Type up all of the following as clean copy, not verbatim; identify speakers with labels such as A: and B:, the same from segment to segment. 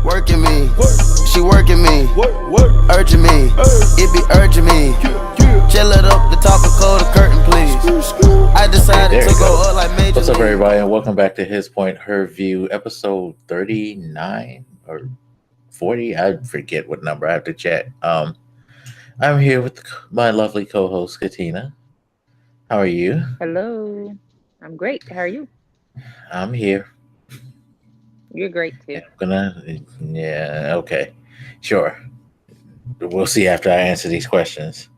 A: Working me, she working me, urging me, it be urging me. Chill it up, the top of cold, the curtain, please. I decided to go up like Major
B: What's up,
A: League.
B: everybody, and welcome back to His Point, Her View, episode 39 or 40. I forget what number. I have to check. I'm here with my lovely co-host, Katina. How are you?
C: Hello. I'm great. How are you?
B: I'm here.
C: You're great too.
B: Okay. Sure. We'll see after I answer these questions.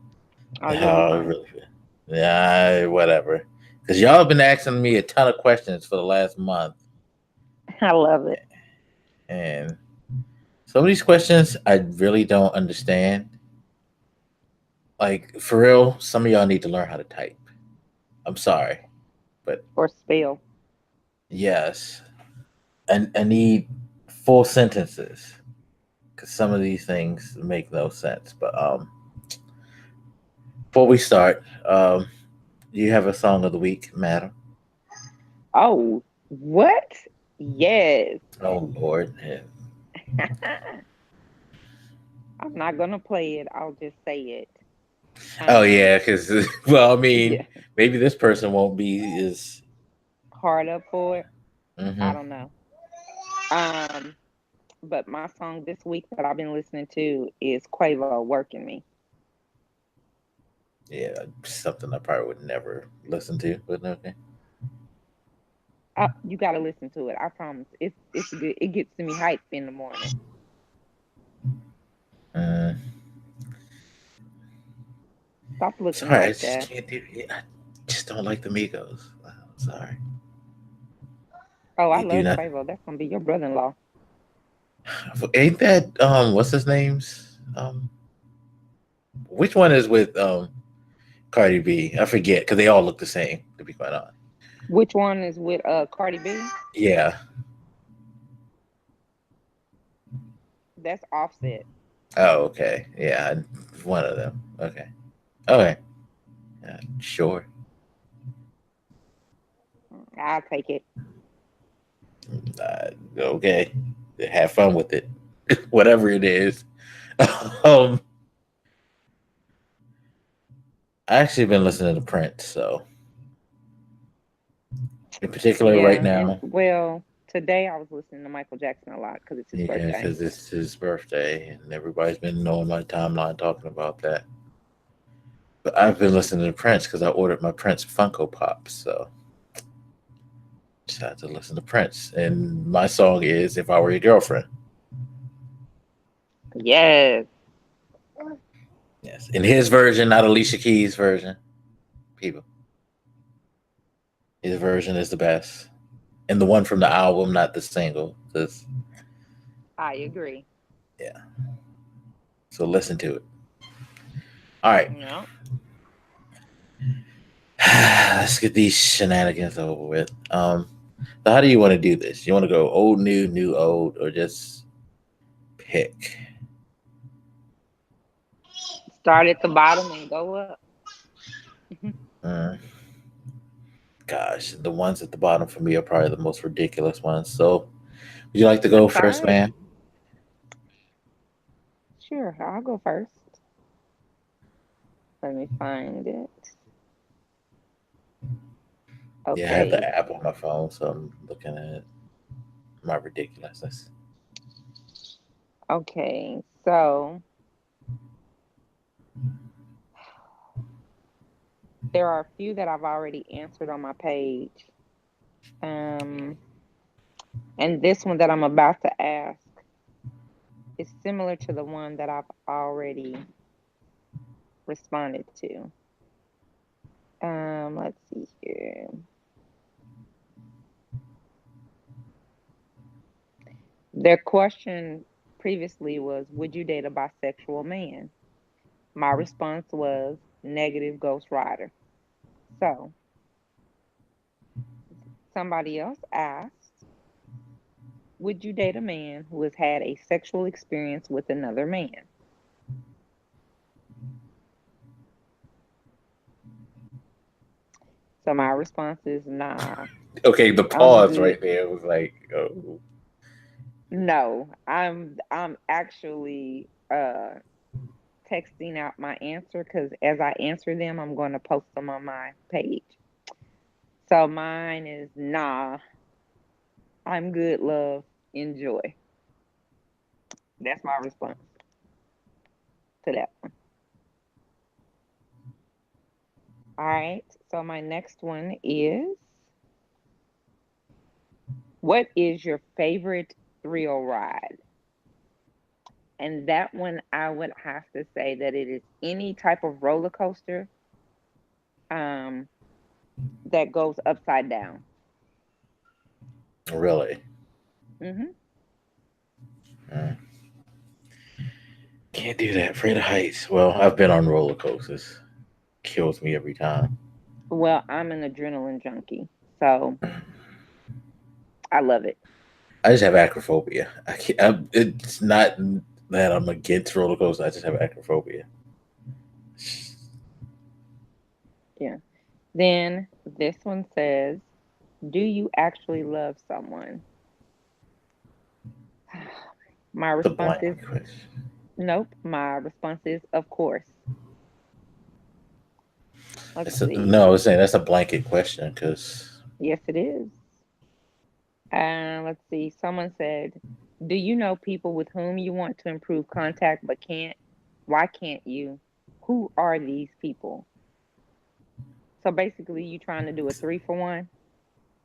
C: Oh, you'll be fine.
B: Yeah, whatever. Because y'all have been asking me a ton of questions for the last month.
C: I love it.
B: And some of these questions I really don't understand. Like, for real, some of y'all need to learn how to type. I'm sorry. But
C: Or spell.
B: yes. And I need full sentences. Because some of these things make no sense. But before we start, do you have a song of the week, madam?
C: Oh, what? Yes.
B: Oh Lord.
C: I'm not gonna play it. I'll just say it.
B: Oh yeah, because well, I mean,
C: Yeah.
B: maybe this person won't be as.
C: Hard up for it. I
B: Mm-hmm.
C: don't know. But my song this week that I've been listening to is Quavo "Working Me."
B: Yeah, something I probably would never listen to, but okay.
C: You gotta listen to it. I promise. It's good. It gets to me hype in the morning.
B: Uh,
C: Stop looking
B: sorry, I
C: like
B: just
C: that.
B: can't do it. I just don't like the Migos. I'm sorry.
C: Oh, I
B: They do
C: love
B: not.
C: Quavo. That's gonna be your brother-in-law.
B: Ain't that what's his name's which one is with Cardi B? I forget because they all look the same. To be quite honest.
C: Which one is with Cardi B?
B: Yeah.
C: That's Offset.
B: Oh, okay. Yeah, one of them. Okay. Okay. Sure.
C: I'll take it.
B: Okay. Have fun with it, whatever it is. um, I actually been listening to Prince, so in particular right
C: Yeah, and
B: now.
C: well, today I was listening to Michael Jackson a lot because it's his
B: Yeah,
C: birthday.
B: because it's his birthday, and everybody's been knowing my timeline talking about that. But I've been listening to Prince because I ordered my Prince Funko Pops, so decided to listen to Prince. And my song is "If I Were Your Girlfriend."
C: Yes.
B: Yes, in his version, not Alicia Keys' version. People, his version is the best, and the one from the album, not the single. Because
C: I agree.
B: yeah, so listen to it. All right,
C: No.
B: let's get these shenanigans over with. So how do you want to do this? You want to go old, new, new, old, or just pick?
C: Start at the bottom and go up.
B: Mm, gosh, the ones at the bottom for me are probably the most ridiculous ones. So, would you like to go
C: That's all
B: first,
C: right.
B: man?
C: Sure, I'll go first. Let me find it.
B: Yeah, I have the
C: Okay.
B: app on my phone, so I'm looking at my ridiculousness.
C: Okay. So there are a few that I've already answered on my page. And this one that I'm about to ask is similar to the one that I've already responded to. Let's see here. Their question previously was, would you date a bisexual man? My response was negative Ghost Rider. So somebody else asked, would you date a man who has had a sexual experience with another man? So my response is nah.
B: Okay, the
C: I'm
B: pause
C: good.
B: right there was like, oh,
C: No, I'm actually texting out my answer because as I answer them, I'm going to post them on my page. So mine is nah, I'm good, love, enjoy. That's my response to that one. All right. So my next one is, what is your favorite thrill ride? And that one, I would have to say that it is any type of roller coaster um, that goes upside down.
B: Really?
C: Hmm.
B: Mm. Can't do that. Afraid of heights. Well, I've been on roller coasters. Kills me every time.
C: Well, I'm an adrenaline junkie, so I love it.
B: I just have acrophobia. I can't, it's not that I'm against roller coasters. I just have acrophobia.
C: Yeah. Then this one says, do you actually love someone? My
B: The
C: response is,
B: blank question.
C: nope. My response is, of course. Let's see.
B: No, I was saying that's a blanket question because
C: Yes, it is. Let's see. Someone said, do you know people with whom you want to improve contact but can't? Why can't you? Who are these people? So basically, you trying to do a 3-for-1?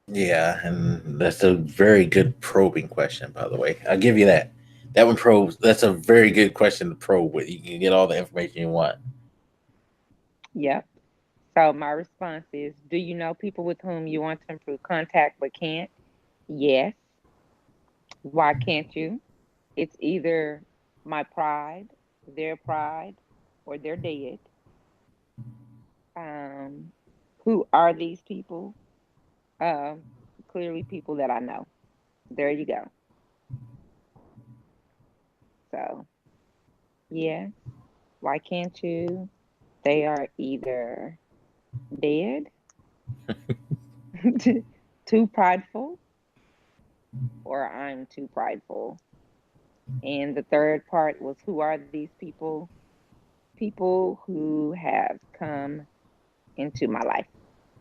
B: yeah, and that's a very good probing question, by the way. I'll give you that. That one probes. That's a very good question to probe with. You can get all the information you want.
C: Yep. So my response is, do you know people with whom you want to improve contact but can't? Yes. Why can't you? It's either my pride, or they're dead. Um, who are these people? Um, Clearly people that I know. There you go. So, yes. Why can't you? They are either dead, too prideful, or I'm too prideful. And the third part was, who are these people? People who have come into my life.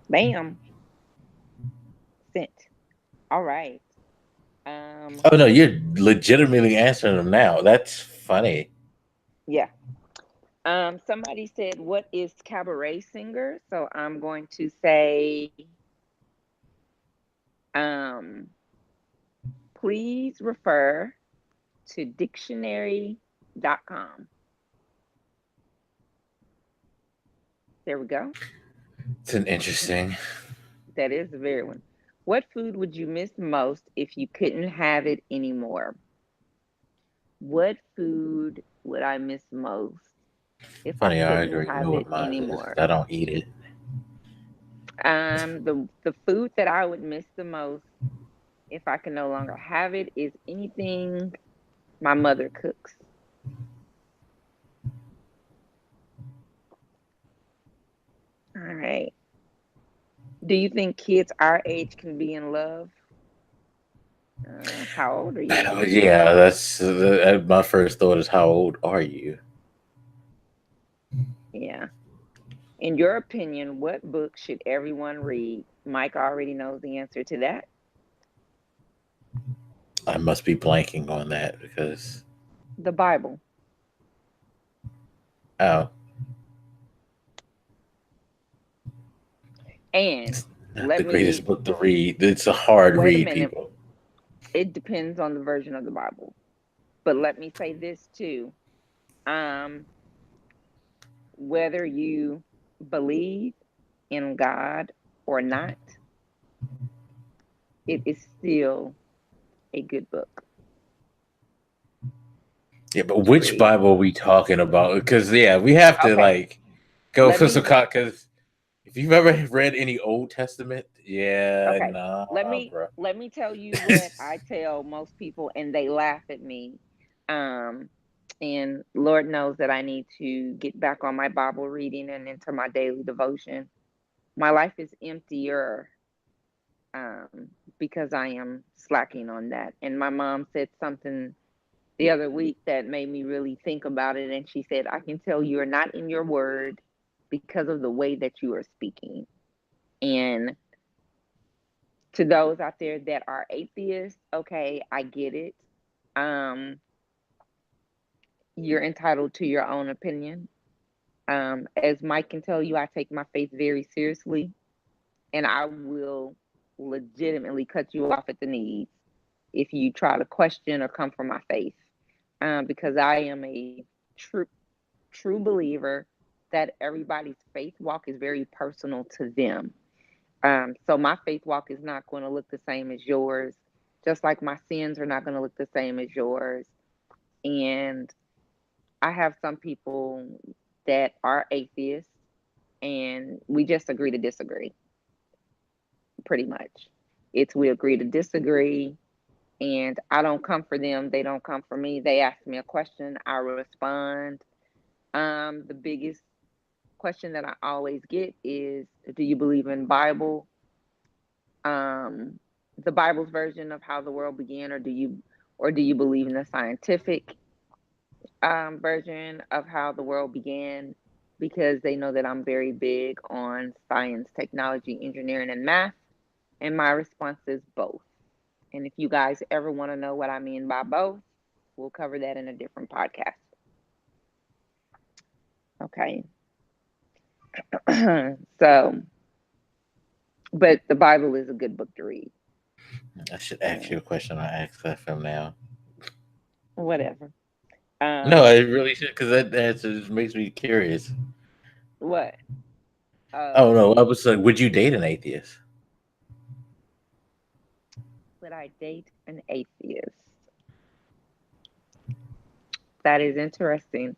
C: Bam, sent. All right.
B: Oh no, you're legitimately answering them now. That's funny.
C: Yeah. Somebody said, what is cabaret singer? So I'm going to say, um, please refer to dictionary.com. There we go.
B: It's an interesting.
C: That is the very one. What food would you miss most if you couldn't have it anymore? What food would I miss most if I
B: Funny, I
C: couldn't
B: already know
C: have
B: what
C: it
B: mine is.
C: anymore?
B: I don't eat it.
C: The food that I would miss the most if I can no longer have it is anything my mother cooks. All right. Do you think kids our age can be in love? How old are you?
B: Yeah, that's my first thought is how old are you?
C: Yeah. In your opinion, what book should everyone read? Mike already knows the answer to that.
B: I must be blanking on that because
C: The Bible.
B: oh,
C: And
B: it's not the
C: let
B: greatest
C: me
B: book to read. It's a hard
C: wait a
B: read,
C: minute.
B: people.
C: It depends on the version of the Bible. But let me say this too. Um, Whether you believe in God or not, it is still a good book
B: Yeah, but
C: to
B: which
C: read.
B: Bible are we talking about? Because yeah, we have to
C: Okay,
B: like go
C: let
B: for
C: me
B: some because if you've ever read any Old Testament, yeah,
C: okay.
B: nah,
C: Let me
B: bro.
C: let me tell you what I tell most people and they laugh at me. Um and Lord knows that I need to get back on my Bible reading and into my daily devotion. My life is emptier because I am slacking on that. And my mom said something the other week that made me really think about it. And she said, I can tell you are not in your word because of the way that you are speaking. And to those out there that are atheists, okay, I get it. You're entitled to your own opinion. As Mike can tell you, I take my faith very seriously, and I will legitimately cut you off at the knees if you try to question or come for my faith, because I am a true believer that everybody's faith walk is very personal to them. So my faith walk is not going to look the same as yours, just like my sins are not going to look the same as yours. And I have some people that are atheists, and we just agree to disagree, pretty much. It's we agree to disagree, and I don't come for them. They don't come for me. They ask me a question, I respond. The biggest question that I always get is, do you believe in Bible? The Bible's version of how the world began, or do you believe in the scientific version of how the world began? Because they know that I'm very big on science, technology, engineering, and math. And my response is both. And if you guys ever want to know what I mean by both, we'll cover that in a different podcast. Okay. So, but the Bible is a good book to read.
B: I should ask you a question on Askfm now.
C: Whatever.
B: No, I really should, because that answer just makes me curious.
C: What?
B: Oh no, I was like, would you date an atheist?
C: Would I date an atheist? That is interesting.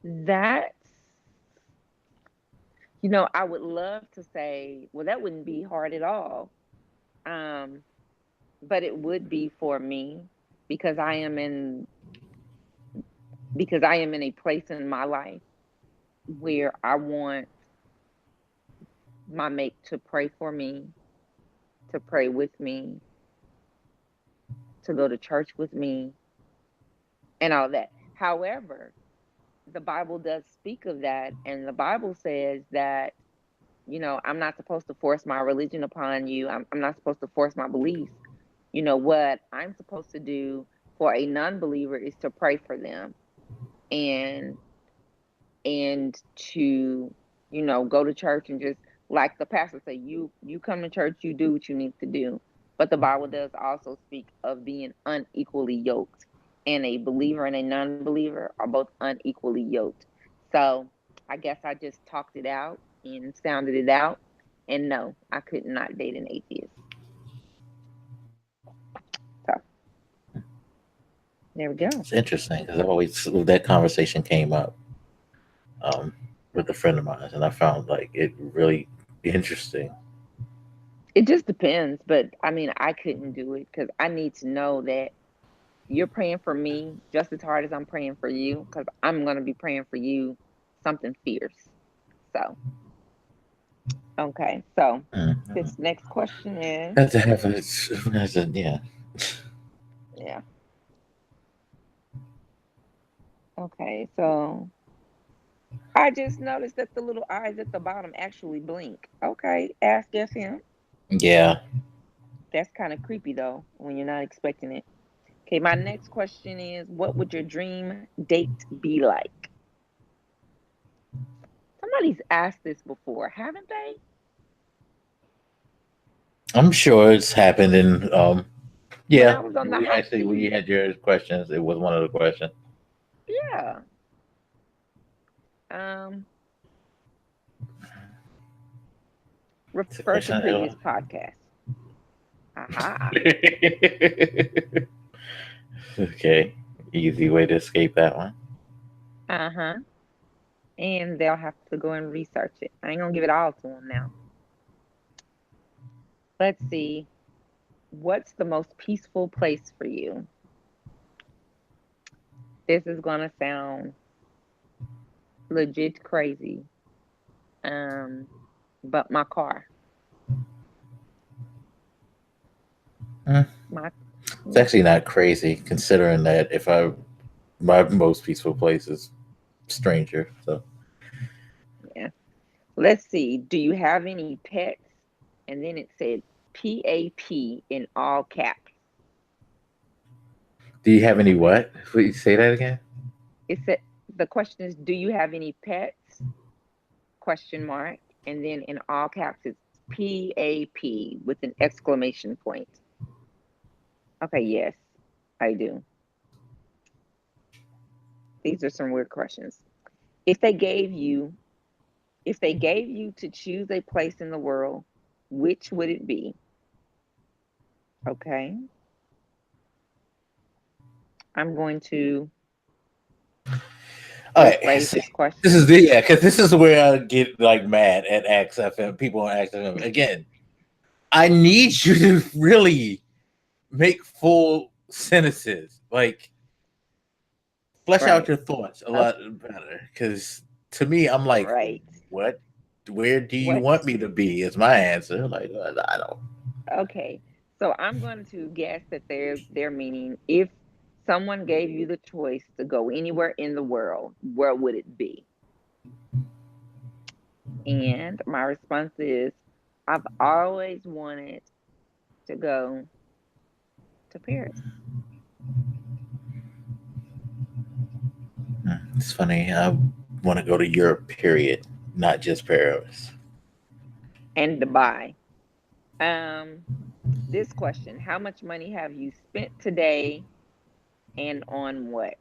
C: That's, I would love to say, well, that wouldn't be hard at all. But it would be for me because I am in a place in my life where I want my mate to pray for me, to pray with me, to go to church with me, and all that. However, the Bible does speak of that, and the Bible says that, I'm not supposed to force my religion upon you. I'm not supposed to force my beliefs. What I'm supposed to do for a non-believer is to pray for them and to, go to church and just, like the pastor say, you come to church, you do what you need to do. But the Bible does also speak of being unequally yoked, and a believer and a non-believer are both unequally yoked. So I guess I just talked it out and sounded it out. And no, I could not date an atheist. So there we go.
B: It's interesting because that conversation came up with a friend of mine, and I found like it really interesting.
C: It just depends, but I mean, I couldn't do it because I need to know that you're praying for me just as hard as I'm praying for you, because I'm going to be praying for you something fierce. So, okay. So, this next question is.
B: Have to have a yeah.
C: Yeah. Okay. So, I just noticed that the little eyes at the bottom actually blink. Okay. Askfm.
B: Yeah.
C: That's kind of creepy, though, when you're not expecting it. Okay. My next question is, what would your dream date be like? Somebody's asked this before, haven't they?
B: I'm sure it's happened in yeah.
C: When I was on the
B: Actually, when you had your questions, it was one of the questions.
C: Yeah. Refer to previous podcast. Aha.
B: Okay. Easy way to escape that one.
C: And they'll have to go and research it. I ain't gonna give it all to them now. Let's see. What's the most peaceful place for you? This is gonna sound legit crazy. But my car.
B: It's actually not crazy considering that my most peaceful place is stranger. So
C: Yeah. Let's see. Do you have any pets? And then it said PAP in all caps.
B: do you have any what? Please say that again.
C: It said the question is, do you have any pets? Question mark. And then in all caps it's PAP with an exclamation point. Okay, yes, I do. These are some weird questions. If they gave you to choose a place in the world, which would it be? Okay. I'm going to rephrase this question.
B: This is because this is where I get like mad at Akfm, people on Akfm. Again, I need you to really make full sentences, like flesh out your thoughts a lot better. Because to me, I'm like, what? Where do you want me to be? Is my answer. Like, I don't.
C: Okay, so I'm going to guess that they're meaning, if someone gave you the choice to go anywhere in the world, where would it be? And my response is, I've always wanted to go to Paris.
B: It's funny. I want to go to Europe, period, not just Paris.
C: And Dubai. This question, how much money have you spent today and on what?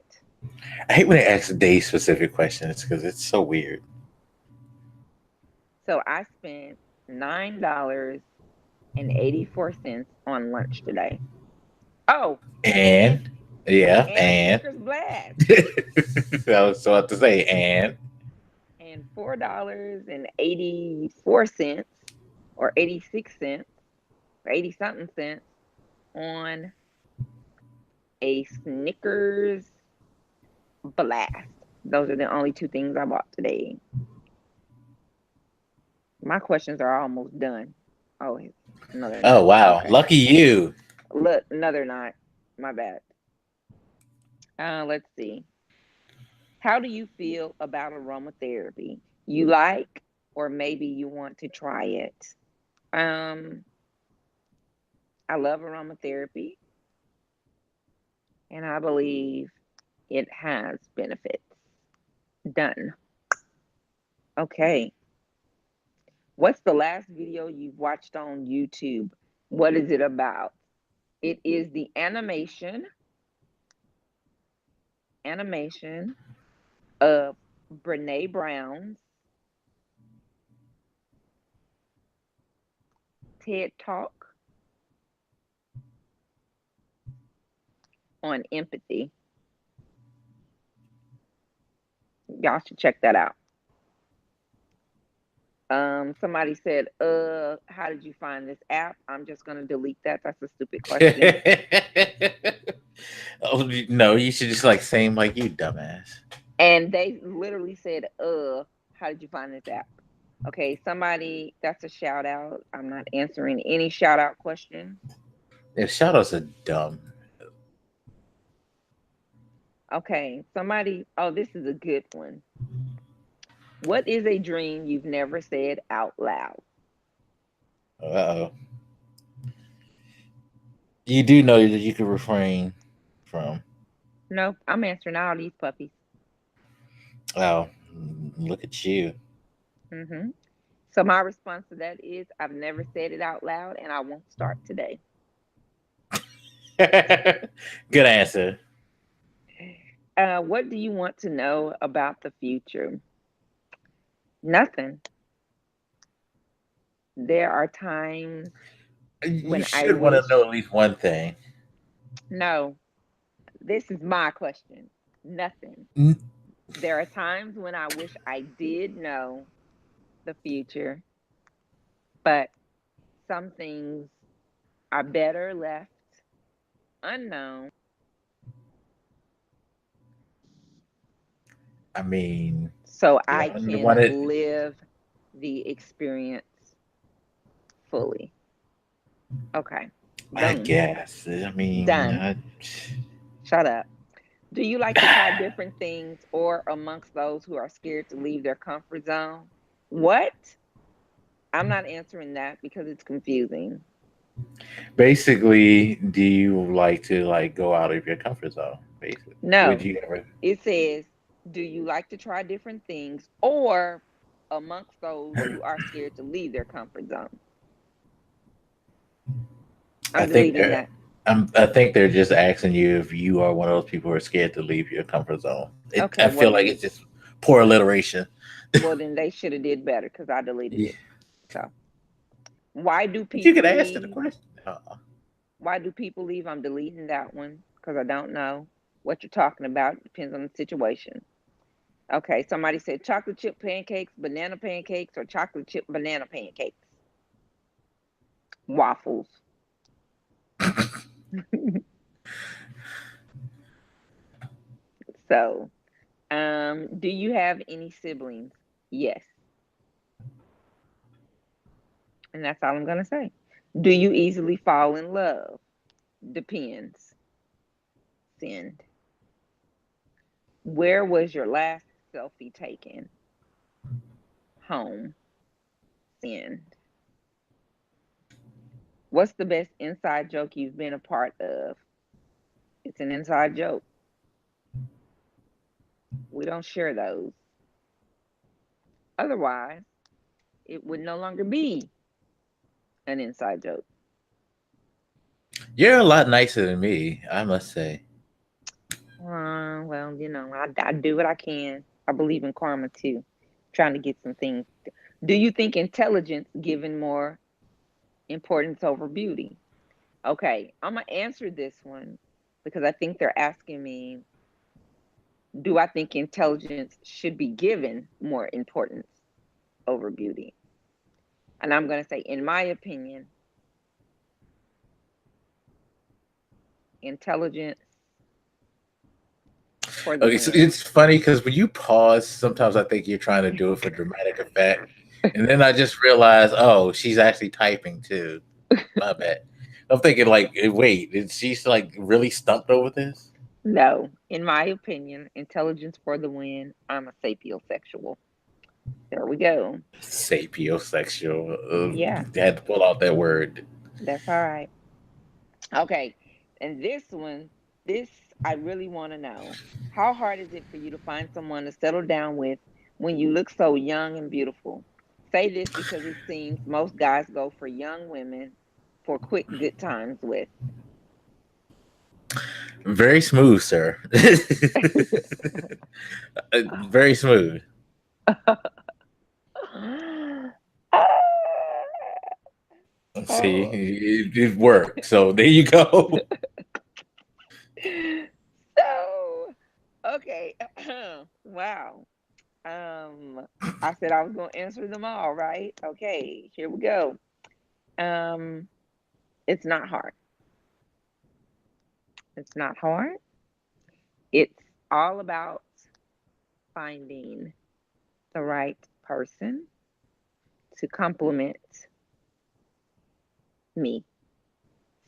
B: I hate when they ask day specific questions because it's so weird.
C: So I spent $9.84 on lunch today. Oh,
B: and
C: Snickers Blast.
B: I was about to say and
C: $4.84 or 86 cents or 80 something cents on a Snickers Blast. Those are the only two things I bought today. My questions are almost done. Oh, no, they're not.
B: Oh, wow.
C: Okay.
B: Lucky you.
C: Look, no, they're not. My bad. Let's see. How do you feel about aromatherapy? You like, or maybe you want to try it? I love aromatherapy, and I believe it has benefits. Done. Okay. What's the last video you've watched on YouTube? What is it about? It is the animation of Brene Brown's TED Talk on empathy. Y'all should check that out. Somebody said, how did you find this app? I'm just gonna delete that. That's a stupid question.
B: Oh no, you should just like say like you dumbass.
C: And they literally said, how did you find this app? Okay, somebody, that's a shout out. I'm not answering any shout out question.
B: Yeah, shout outs are dumb.
C: Okay, somebody, oh, this is a good one. What is a dream you've never said out loud?
B: Uh-oh. You do know that you can refrain from.
C: Nope, I'm answering all these puppies.
B: Oh, look at you.
C: Mm-hmm. So my response to that is, I've never said it out loud, and I won't start today.
B: Good answer.
C: What do you want to know about the future? Nothing. There are times when
B: you should want to know at least one thing.
C: No, this is my question. Nothing. There are times when I wish I did know the future, but some things are better left unknown.
B: I mean,
C: so
B: You
C: I
B: don't
C: can
B: want it.
C: live the experience fully. Okay.
B: I
C: Boom.
B: guess. I mean,
C: Done. Shut up. Do you like to try different things or amongst those who are scared to leave their comfort zone? What? I'm not answering that because it's confusing.
B: basically, do you like to like go out of your comfort zone? Basically, would
C: No,
B: you ever?
C: it says, do you like to try different things or amongst those who are scared to leave their comfort zone?
B: I
C: I'm
B: think
C: deleting
B: they're.
C: that.
B: I think they're just asking you if you are one of those people who are scared to leave your comfort zone.
C: Okay,
B: I
C: well
B: feel like
C: then,
B: it's just poor alliteration.
C: they should have did better because I deleted
B: Yeah.
C: it. So, why do
B: But you could
C: people
B: answer the
C: leave?
B: question.
C: Why do people leave? I'm deleting that one because I don't know what you're talking about. Depends on the situation. Okay, somebody said chocolate chip pancakes, banana pancakes, or chocolate chip banana pancakes. Waffles. So, do you have any siblings? Yes. And that's all I'm going to say. Do you easily fall in love? Depends. Send. Where was your last selfie taken? Home. Send. What's the best inside joke you've been a part of? It's an inside joke. We don't share those. Otherwise, it would no longer be an inside joke.
B: You're a lot nicer than me, I must say.
C: Well, I do what I can. I believe in karma too. Trying to get some things. Do you think intelligence given more importance over beauty? Okay, I'm gonna answer this one because I think they're asking me, do I think intelligence should be given more importance over beauty? And I'm gonna say, in my opinion, intelligence for the
B: Okay, so
C: win.
B: it's funny because when you pause, sometimes I think you're trying to do it for dramatic effect, and then I just realize, oh, she's actually typing too. My bad. I'm thinking like, wait, is she like really stumped over this?
C: No, in my opinion, intelligence for the win. I'm a sapiosexual. There we go.
B: Sapiosexual.
C: Yeah,
B: They had to pull out that word.
C: that's all right. Okay, and this I really want to know. How hard is it for you to find someone to settle down with when you look so young and beautiful? Say this because it seems most guys go for young women for quick good times with.
B: Very smooth, sir. Very smooth. See,
C: Oh.
B: it worked. So there you go.
C: So, okay. Wow. I said I was going to answer them all, right? Okay, here we go. Um, it's not hard. It's not hard. It's all about finding the right person to complement me.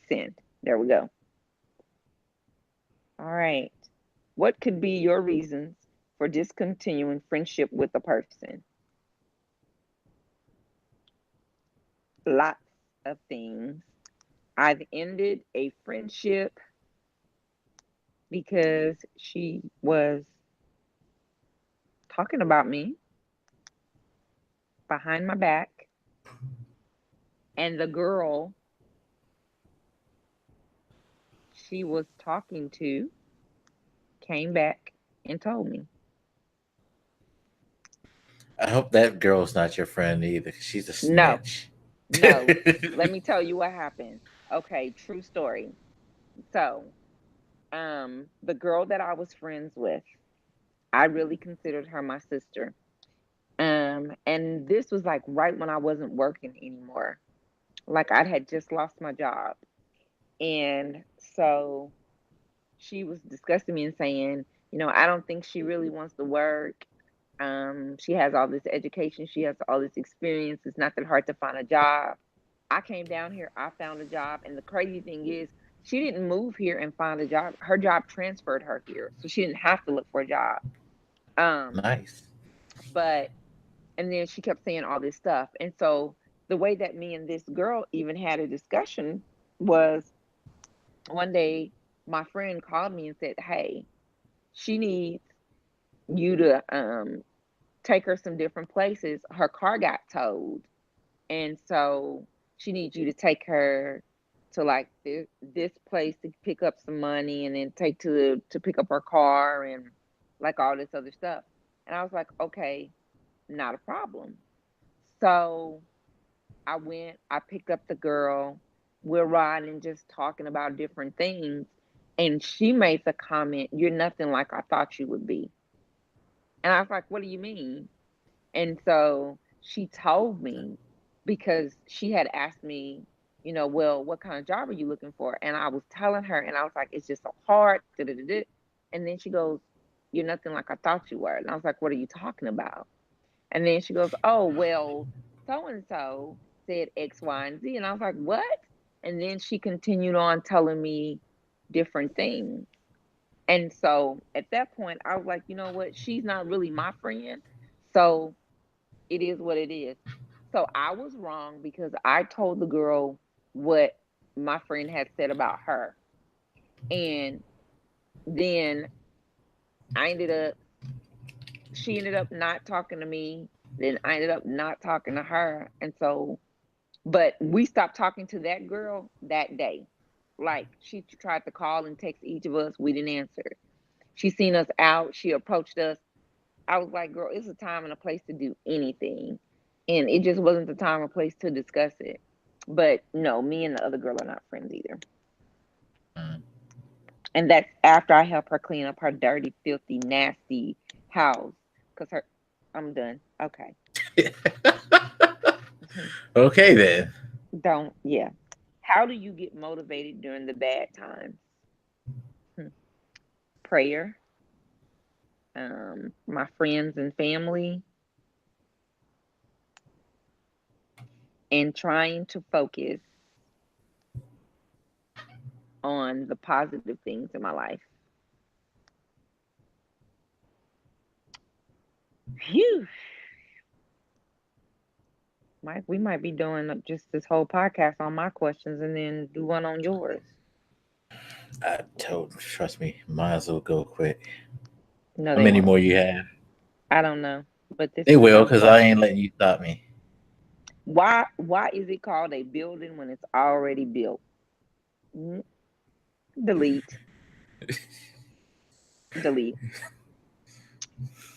C: Send. There we go. All right. What could be your reasons for discontinuing friendship with a person? Lots of things. I've ended a friendship because she was talking about me behind my back, and the girl she was talking to came back and told me.
B: I hope that girl's not your friend either. 'Cause she's a
C: No,
B: snitch.
C: no. Let me tell you what happened. Okay, true story. So, the girl that I was friends with, I really considered her my sister. And this was like right when I wasn't working anymore. Like I had just lost my job. And so she was discussing me and saying, I don't think she really wants to work. She has all this education. She has all this experience. It's not that hard to find a job. I came down here. I found a job. And the crazy thing is, she didn't move here and find a job. Her job transferred her here. So she didn't have to look for a job.
B: Nice.
C: And then she kept saying all this stuff. And so the way that me and this girl even had a discussion was one day my friend called me and said, hey, she needs you to take her some different places. Her car got towed. And so she needs you to take her to like this place to pick up some money and then take to pick up her car and like all this other stuff. And I was like, okay, not a problem. So I went, I picked up the girl. We're riding, just talking about different things. And she made the comment, you're nothing like I thought you would be. And I was like, what do you mean? And so she told me, because she had asked me, you know, well, what kind of job are you looking for? And I was telling her, and I was like, it's just so hard. Da-da-da-da. And then she goes, you're nothing like I thought you were. And I was like, what are you talking about? And then she goes, oh, well, so-and-so said X, Y, and Z. And I was like, what? And then she continued on telling me different things. And so at that point, I was like, you know what? She's not really my friend. So it is what it is. So I was wrong because I told the girl what my friend had said about her. And then she ended up not talking to me. Then I ended up not talking to her. And so, but we stopped talking to that girl that day. Like, she tried to call and text each of us. We didn't answer. She seen us out. She approached us. I was like, girl, it's a time and a place to do anything. And it just wasn't the time or place to discuss it. But no, me and the other girl are not friends either. And that's after I help her clean up her dirty, filthy, nasty house. Because I'm done. Okay.
B: Okay, then.
C: Yeah. How do you get motivated during the bad times? Prayer. My friends and family. And trying to focus on the positive things in my life. Phew. Mike, we might be doing just this whole podcast on my questions and then do one on yours.
B: Trust me, might as well go quick.
C: No,
B: How many more you have?
C: I don't know, but this
B: They will, because I ain't letting you stop me.
C: Why is it called a building when it's already built? Delete. Delete.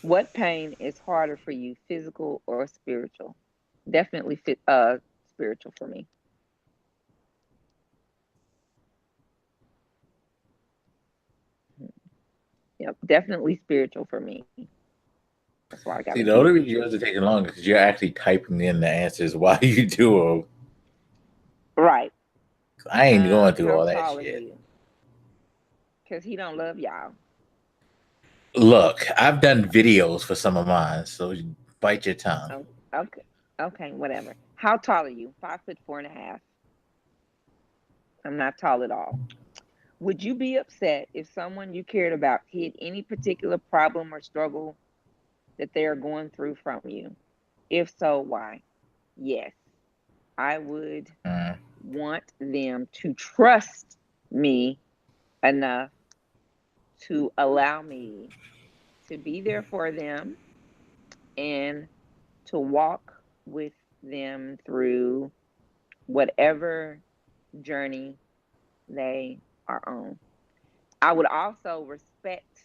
C: What pain is harder for you, physical or spiritual? Definitely spiritual for me. Yep, definitely spiritual for me. That's why I got.
B: See, the only reason yours are taking longer because you're actually typing in the answers while you do them.
C: Right.
B: I ain't going through all that shit.
C: Because he don't love y'all.
B: Look, I've done videos for some of mine, so bite your tongue.
C: Oh, okay, whatever. How tall are you? 5'4.5". I'm not tall at all. Would you be upset if someone you cared about hid any particular problem or struggle that they are going through from you? If so, why? Yes, I would want them to trust me enough to allow me to be there for them and to walk with them through whatever journey they are on. I would also respect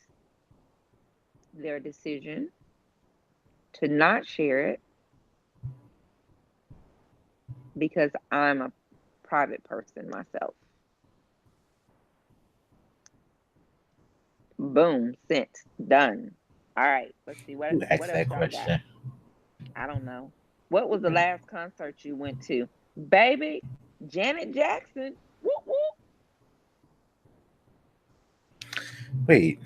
C: their decision to not share it because I'm a private person myself. Boom, sent, done. All right, let's see. What else
B: that
C: y'all got? I don't know. What was the last concert you went to? Baby, Janet Jackson. Whoop, whoop.
B: Wait.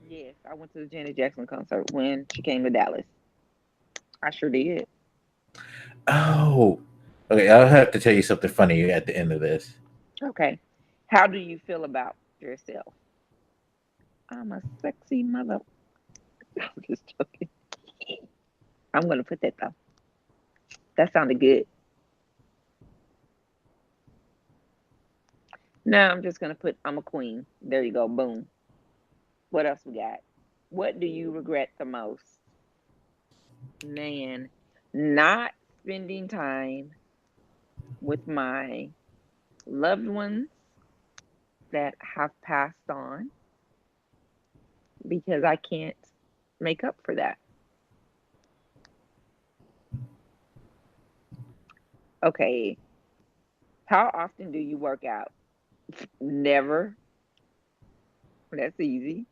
C: Yes. I went to the Janet Jackson concert when she came to Dallas. I sure did.
B: Oh, okay. I'll have to tell you something funny at the end of this.
C: Okay. How do you feel about yourself? I'm a sexy mother. I'm just joking. I'm going to put that though. That sounded good. Now I'm just going to put I'm a queen. There you go. Boom. What else we got? What do you regret the most? Man, not spending time with my loved ones that have passed on because I can't make up for that. Okay. How often do you work out? Never. That's easy.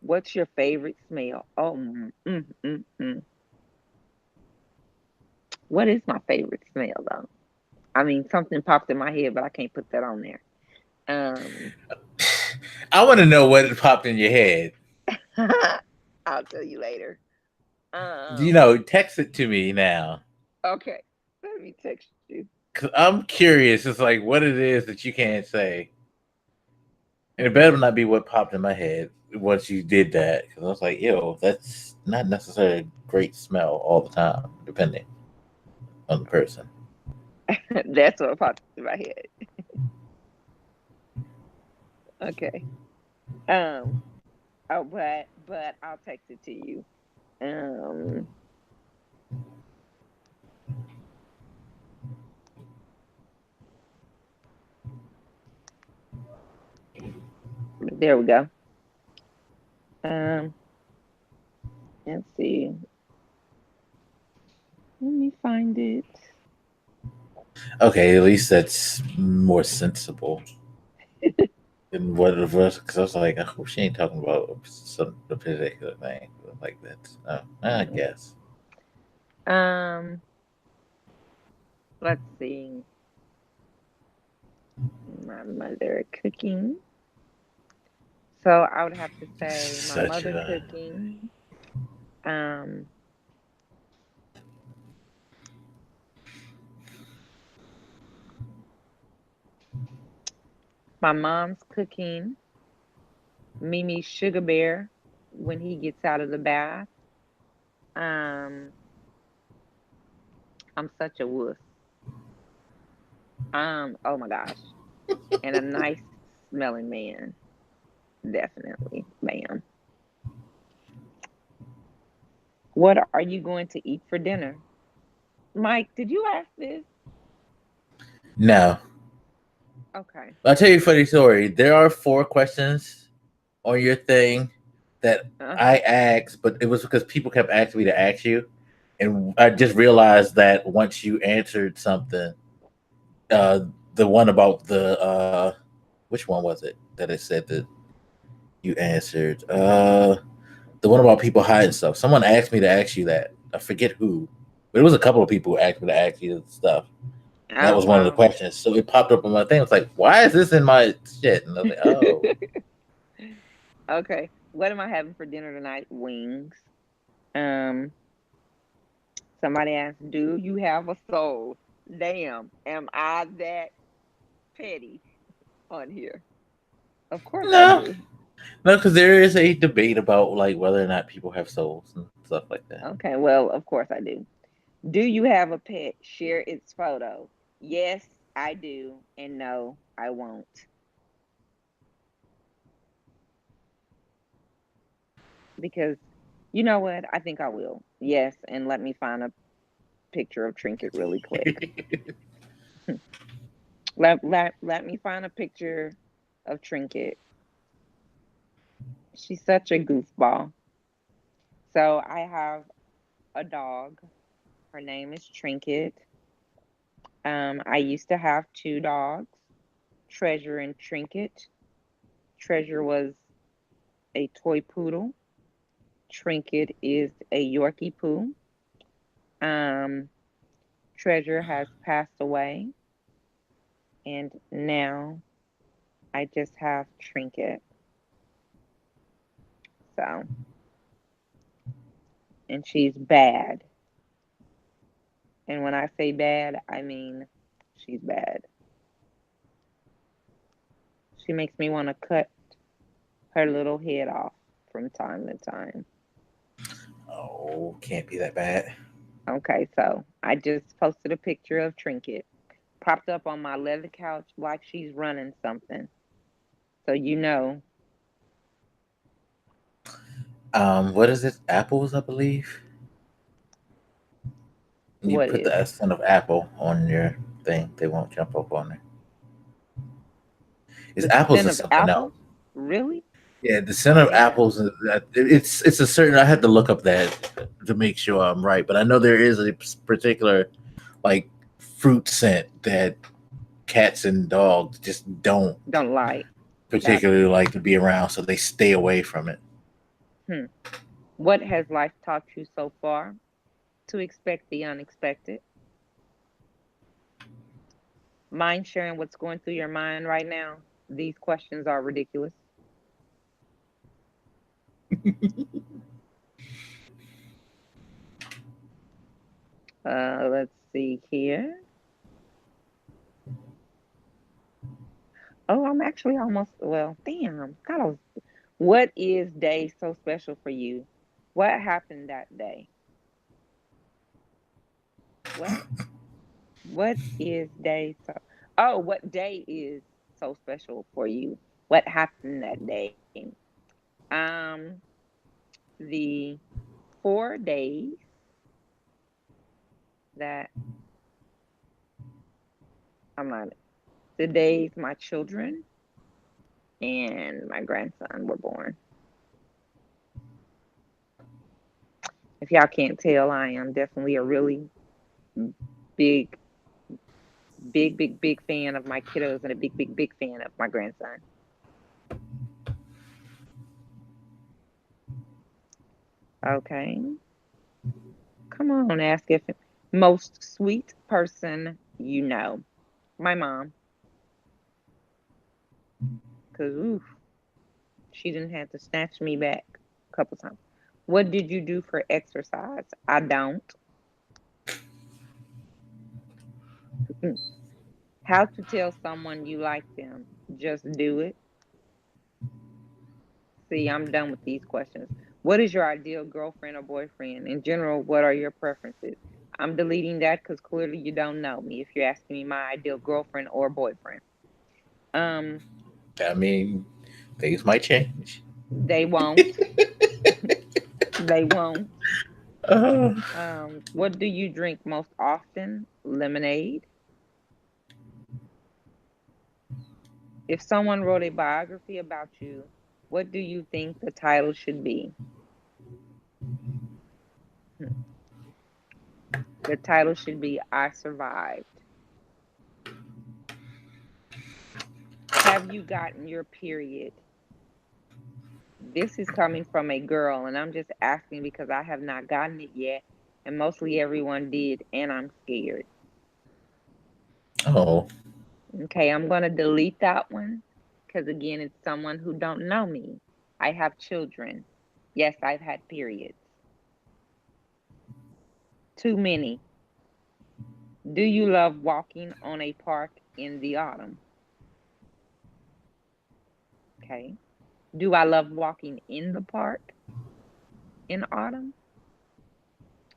C: What's your favorite smell? Oh, What is my favorite smell though? I mean, something popped in my head, but I can't put that on there.
B: I want to know what popped in your head.
C: I'll tell you later.
B: Text it to me now.
C: Okay, let me text you.
B: Cause I'm curious. It's like what it is that you can't say, and it better not be what popped in my head once you did that. Because I was like, yo, that's not necessarily a great smell all the time, depending on the person.
C: That's what popped in my head. Okay. Oh, but I'll text it to you. There we go. Let's see. Let me find it.
B: Okay, at least that's more sensible than what it was. Because I was like, I hope she ain't talking about some particular thing like that. I guess.
C: Let's see. My mother cooking. So I would have to say my mother cooking. My mom's cooking. Mimi's sugar bear when he gets out of the bath. I'm such a wuss. Oh my gosh. And a nice smelling man. Definitely. Bam. What are you going to eat for dinner? Mike, did you ask this?
B: No.
C: Okay.
B: I'll tell you a funny story. There are 4 questions on your thing that I asked, but it was because people kept asking me to ask you. And I just realized that once you answered something, the one about the which one was it that it said that you answered? The one about people hiding stuff. Someone asked me to ask you that. I forget who, but it was a couple of people who asked me to ask you stuff. That was one of the questions. So it popped up on my thing. It's like, why is this in my shit? And I was like, oh.
C: Okay. What am I having for dinner tonight? Wings. Somebody asked, do you have a soul? Damn. Am I that petty on here? Of course I do.
B: No, because there is a debate about like whether or not people have souls and stuff like that.
C: Okay, well, of course I do. Do you have a pet? Share its photo. Yes, I do. And no, I won't. Because you know what? I think I will. Yes, and let me find a picture of Trinket really quick. let me find a picture of Trinket. She's such a goofball. So I have a dog. Her name is Trinket. I used to have 2 dogs, Treasure and Trinket. Treasure was a toy poodle. Trinket is a Yorkie poo. Treasure has passed away, and now I just have Trinket. So, and she's bad. And when I say bad, I mean she's bad. She makes me want to cut her little head off from time to time.
B: Oh, can't be that bad.
C: Okay, so I just posted a picture of Trinket propped up on my leather couch like she's running something. So you know.
B: What is it? Apples, I believe. You
C: What
B: put the
C: is?
B: accent of apple on your thing, they won't jump up on it. It's
C: The
B: apples
C: scent
B: or
C: of
B: something else.
C: apples? Really?
B: Yeah, the scent
C: Oh
B: of
C: yeah.
B: apples. It's a certain. I had to look up that to make sure I'm right, but I know there is a particular like fruit scent that cats and dogs just don't
C: Don't like.
B: particularly
C: Gotcha.
B: like to be around, so they stay away from it.
C: Hmm. What has life taught you so far? To expect the unexpected. Mind sharing what's going through your mind right now? These questions are ridiculous. Let's see here. Oh, I'm actually almost, well, damn. What is day so special for you? What happened that day? What? What is day so? Oh, what day is so special for you? What happened that day? Um, the 4 days that I'm not, the days my children and my grandson were born. If y'all can't tell, I am definitely a really big, big fan of my kiddos and a big fan of my grandson. Okay. Come on, ask if most sweet person you know. My mom. Because, oof, she didn't have to snatch me back a couple times. What did you do for exercise? I don't. How to tell someone you like them? Just do it. See, I'm done with these questions. What is your ideal girlfriend or boyfriend? In general, what are your preferences? I'm deleting that because clearly you don't know me if you're asking me my ideal girlfriend or boyfriend. Um,
B: I mean, things might change.
C: they won't. They won't.
B: Uh,
C: What do you drink most often? Lemonade. If someone wrote a biography about you, what do you think the title should be? The title should be I Survived. Have you gotten your period? This is coming from a girl, and I'm just asking because I have not gotten it yet, and mostly everyone did, and I'm scared.
B: oh,
C: Okay, I'm going to delete that one because, again, it's someone who don't know me. I have children. Yes, I've had periods. Too many. Do you love walking on a park in the autumn? Okay. Do I love walking in the park in autumn?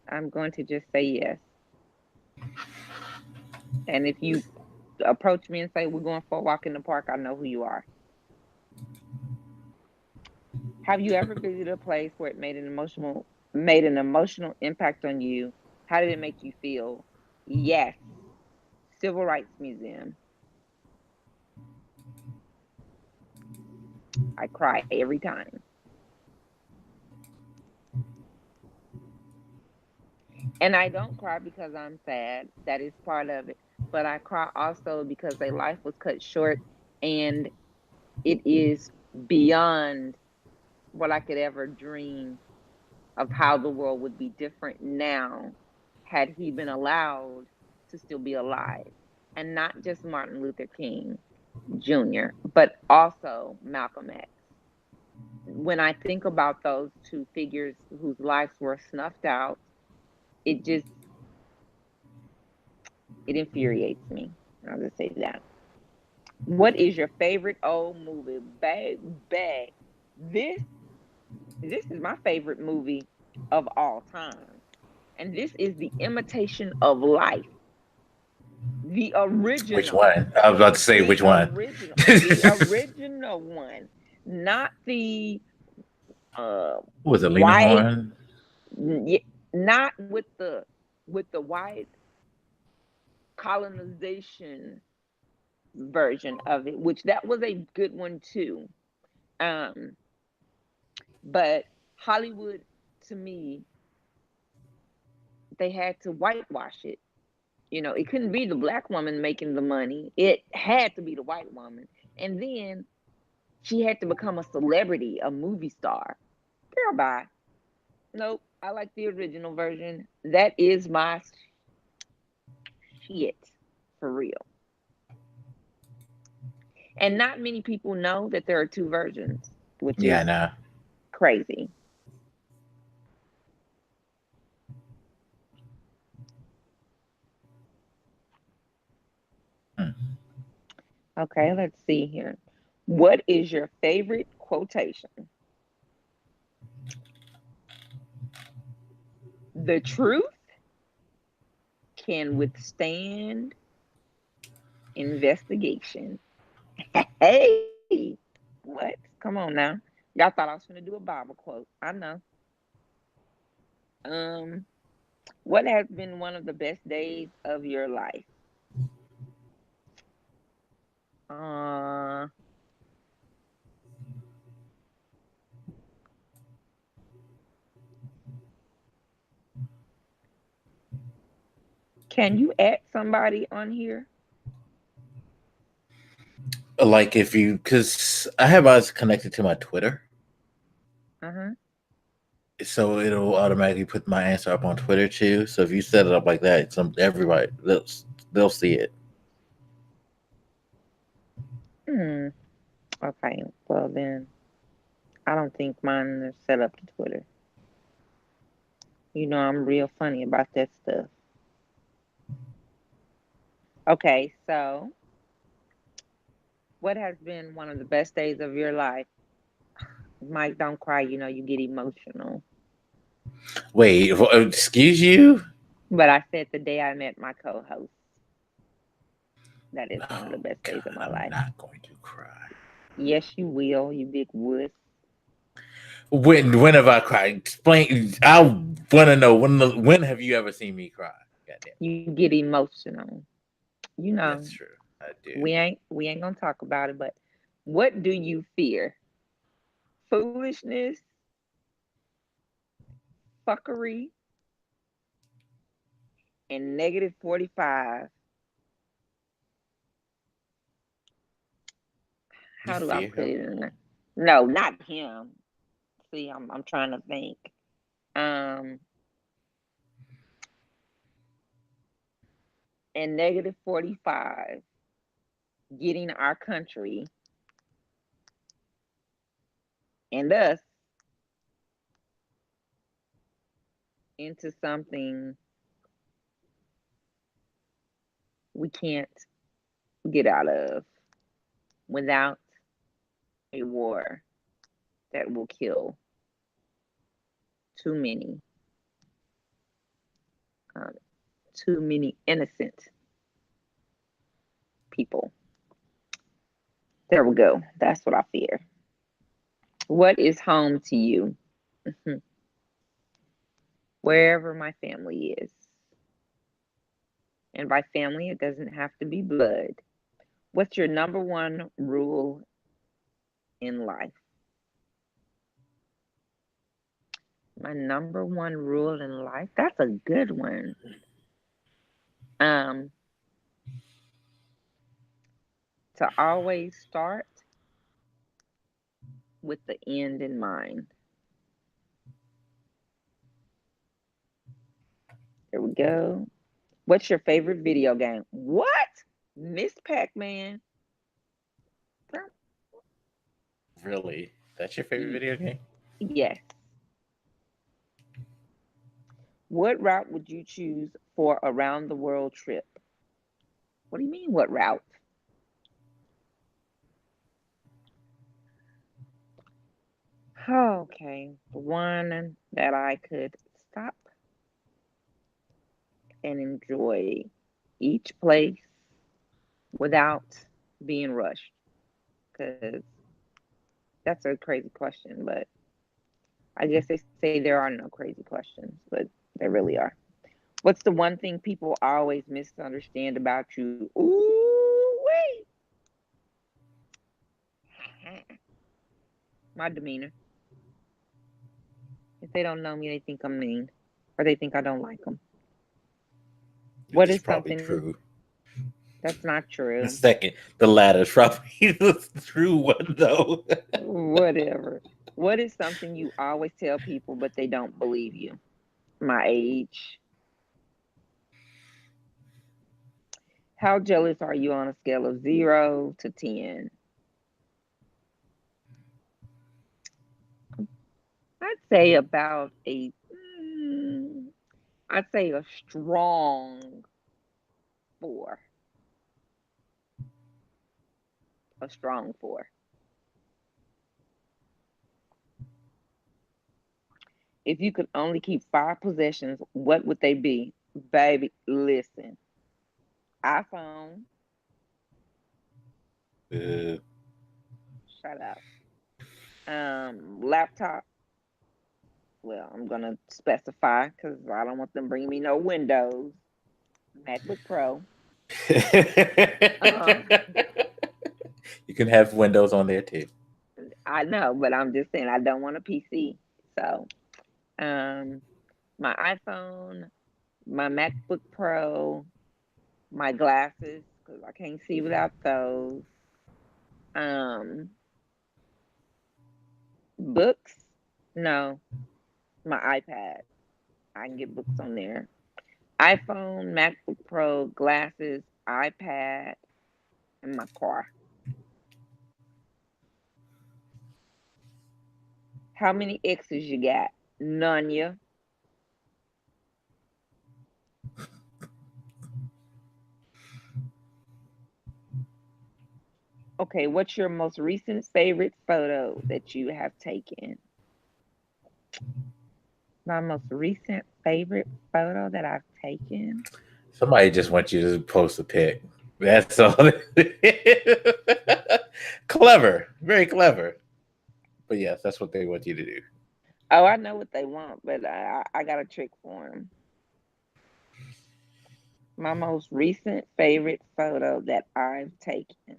C: I'm going to just say yes. And if you approach me and say we're going for a walk in the park, I know who you are. Have you ever visited a place where it made an emotional impact on you? How did it make you feel? Yes. Civil Rights Museum. I cry every time. And I don't cry because I'm sad. That is part of it. But I cry also because a life was cut short and it is beyond what I could ever dream of how the world would be different now had he been allowed to still be alive. And not just Martin Luther King Jr., but also Malcolm X. when I think about those two figures whose lives were snuffed out, it infuriates me. I'll just say that. What is your favorite old movie? Baby, this is my favorite movie of all time. And this is The Imitation of Life. The
B: Which
C: original.
B: one? I was about to say which one.
C: The original one. Not the
B: Was it Lena
C: white,
B: Horne?
C: not with the white colonization version of it, which that was a good one too. But Hollywood, to me, they had to whitewash it. You know, it couldn't be the black woman making the money. It had to be the white woman. And then she had to become a celebrity, a movie star. Girl, bye. Nope, I like the original version. That is my shit, for real. And not many people know that there are two versions, which
B: Yeah,
C: is
B: nah.
C: crazy. Okay, let's see here. What is your favorite quotation? The truth can withstand investigation. Hey, what? Come on now. Y'all thought I was going to do a Bible quote. I know. What has been one of the best days of your life? Can you add somebody on here?
B: Like if you, because I have us connected to my Twitter. So it'll automatically put my answer up on Twitter too. So if you set it up like that, everybody they'll see it.
C: Okay, well then, I don't think mine are set up to Twitter. You know, I'm real funny about that stuff. Okay, so what has been one of the best days of your life? Mike, don't cry. You know, you get emotional.
B: Wait, excuse you?
C: But I said the day I met my co-host. That is one of the best days of my life.
B: I'm not going to cry.
C: Yes, you will, you big wuss.
B: When have I cried? Explain. I want to know when have you ever seen me cry? Goddamn.
C: You get emotional. You know.
B: That's true. I do.
C: We ain't gonna talk about it, but what do you fear? Foolishness, fuckery, and negative 45. How do I put it in there? No, not him. See, I'm trying to think. And negative 45 getting our country and us into something we can't get out of without a war that will kill too many innocent people. There we go. That's what I fear. What is home to you? Wherever my family is. And by family, it doesn't have to be blood. What's your number one rule in life? My number one rule in life? That's a good one. To always start with the end in mind. There we go. What's your favorite video game? What? Miss Pac-Man?
B: Really? That's your favorite video game?
C: Yes. What route would you choose for a round the world trip? What do you mean, what route? Okay, the one that I could stop and enjoy each place without being rushed. Because that's a crazy question, but I guess they say there are no crazy questions, but there really are. What's the one thing people always misunderstand about you? Ooh, wait. My demeanor. If they don't know me, they think I'm mean, or they think I don't like them. What
B: It's
C: is
B: probably
C: something
B: true.
C: that's not true?
B: The latter is probably the true one, though.
C: Whatever. What is something you always tell people, but they don't believe you? My age. How jealous are you on a scale of 0 to 10? I'd say about I'd say a strong 4. A strong 4. If you could only keep 5 possessions, what would they be? Baby, listen. iPhone. Shut up. Laptop. Well, I'm gonna specify because I don't want them bringing me no Windows. MacBook Pro.
B: You can have Windows on there too.
C: I know, but I'm just saying I don't want a PC. So, my iPhone, my MacBook Pro, my glasses because I can't see without those. Books, no, my iPad. I can get books on there. iPhone, MacBook Pro, glasses, iPad, and my car. How many X's you got? None, ya. Okay, what's your most recent favorite photo that you have taken? My most recent favorite photo that I've taken?
B: Somebody just wants you to post a pic. That's all. Clever. Very clever. But yes, that's what they want you to do.
C: Oh, I know what they want, but I got a trick for them. My most recent favorite photo that I've taken.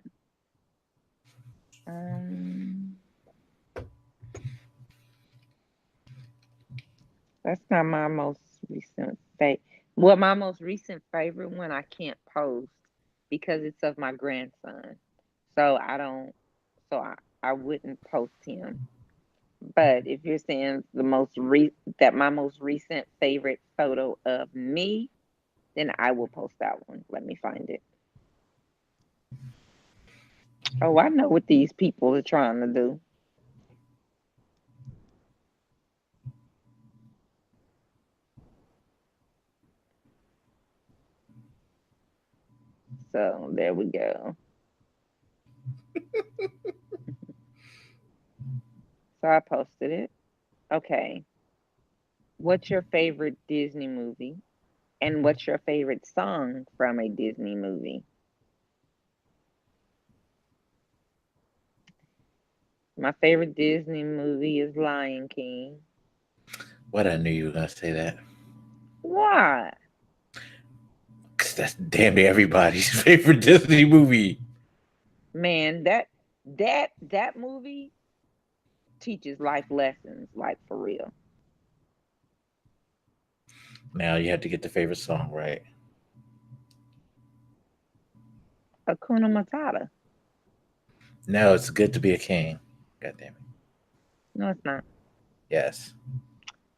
C: That's not my most recent favorite. Well, my most recent favorite one I can't post because it's of my grandson. So I don't. So I wouldn't post him. But if you're saying that my most recent favorite photo of me, then I will post that one. Let me find it. Oh, I know what these people are trying to do. So there we go. So I posted it. Okay. What's your favorite Disney movie? And what's your favorite song from a Disney movie? My favorite Disney movie is Lion King.
B: What, I knew you were gonna say that.
C: Why?
B: Cause that's damn near everybody's favorite Disney movie.
C: Man, that movie teaches life lessons, like for real.
B: Now you have to get the favorite song right.
C: Hakuna Matata.
B: No, it's good to be a king. God damn it.
C: No, it's not.
B: Yes.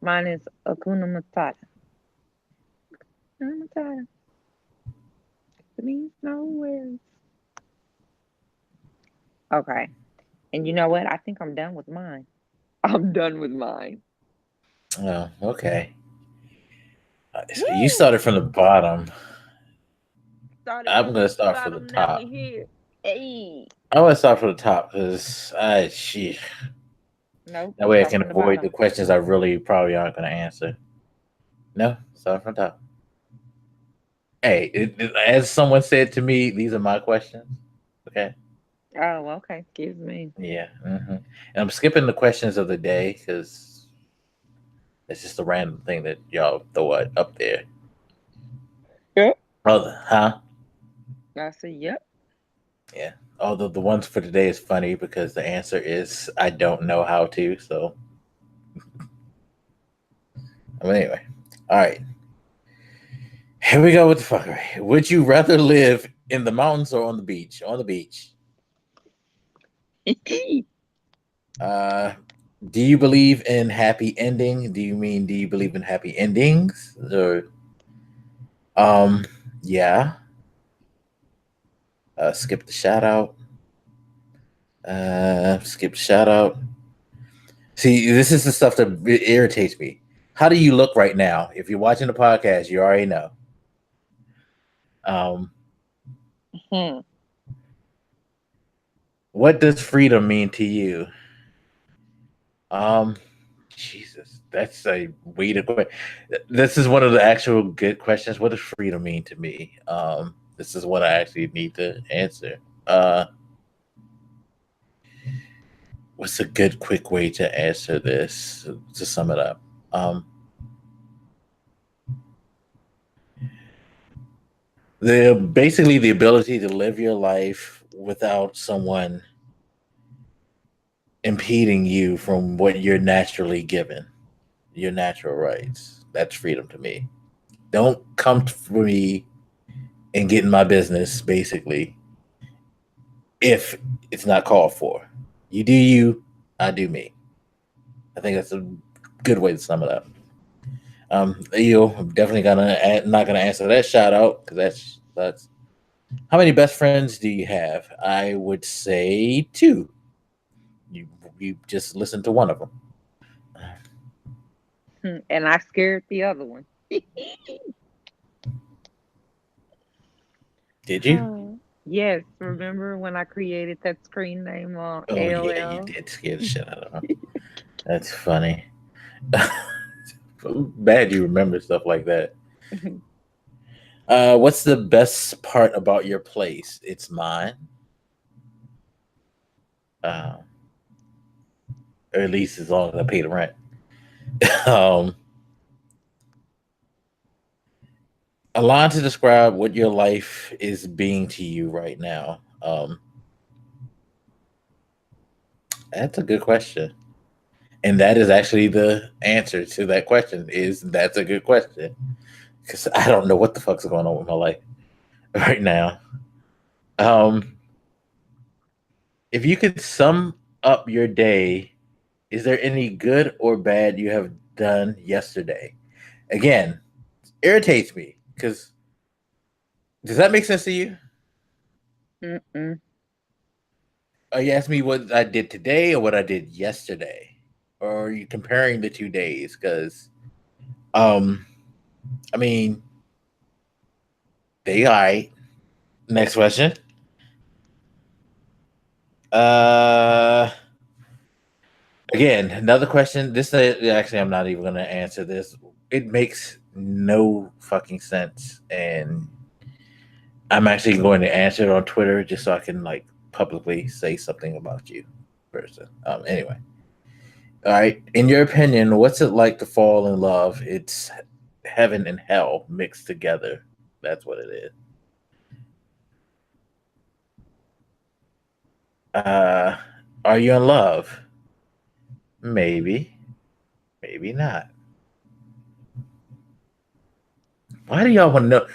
C: Mine is Hakuna Matata. Hakuna Matata. It means no words. Okay. And you know what? I think I'm done with mine. I'm done with mine.
B: Oh, okay. So you started from the bottom.
C: Started
B: I'm
C: from
B: gonna
C: the
B: start from the
C: bottom, now we
B: top.
C: here. Hey.
B: I'm gonna start from the top because
C: Nope,
B: that
C: you
B: way I
C: start
B: can
C: from the
B: avoid the
C: bottom.
B: questions I really probably aren't gonna answer. No, start from the top. Hey, as someone said to me, these are my questions. Okay.
C: Oh, okay. Excuse me.
B: Yeah. And I'm skipping the questions of the day because it's just a random thing that y'all throw up there.
C: Yep.
B: Oh, huh?
C: I said, yep.
B: Yeah. Although the ones for today is funny because the answer is I don't know how to. So, anyway. All right. Here we go with the fuckery. Would you rather live in the mountains or on the beach? On the beach. Do you believe in happy ending? Do you believe in happy endings? Or yeah. Skip the shout out. Skip the shout out. See, this is the stuff that irritates me. How do you look right now? If you're watching the podcast, you already know.
C: Hmm.
B: What does freedom mean to you? Jesus, that's a weird question. This is one of the actual good questions. What does freedom mean to me? This is what I actually need to answer. What's a good, quick way to answer this? To sum it up, basically the ability to live your life without someone impeding you from what you're naturally given, your natural rights. That's freedom to me. Don't come for me and get in my business, basically, if it's not called for. You do you, I do me. I think that's a good way to sum it up. I'm definitely not gonna answer that shout out because that's. How many best friends do you have? I would say two. You just listen to one of them.
C: And I scared the other one.
B: Did you?
C: Yes, remember when I created that screen name on
B: Oh yeah, you
C: AOL?
B: did scare the shit out of them. That's funny. Bad you remember stuff like that. What's the best part about your place? It's mine. Or at least as long as I pay the rent. um, a line to describe what your life is being to you right now. That's a good question. And that is actually the answer to that question is that's a good question. Because I don't know what the fuck's going on with my life right now. If you could sum up your day, is there any good or bad you have done yesterday? Again, irritates me because does that make sense to you?
C: Mm-mm.
B: Are you asking me what I did today or what I did yesterday? Or are you comparing the 2 days? Because, I mean, they all right. Next question. Uh, Again, another question. This actually, I'm not even going to answer this. It makes no fucking sense, and I'm actually going to answer it on Twitter just so I can like publicly say something about you, person. Anyway, all right. In your opinion, what's it like to fall in love? It's heaven and hell mixed together. That's what it is. Uh, are you in love? Maybe, maybe not. Why do y'all want to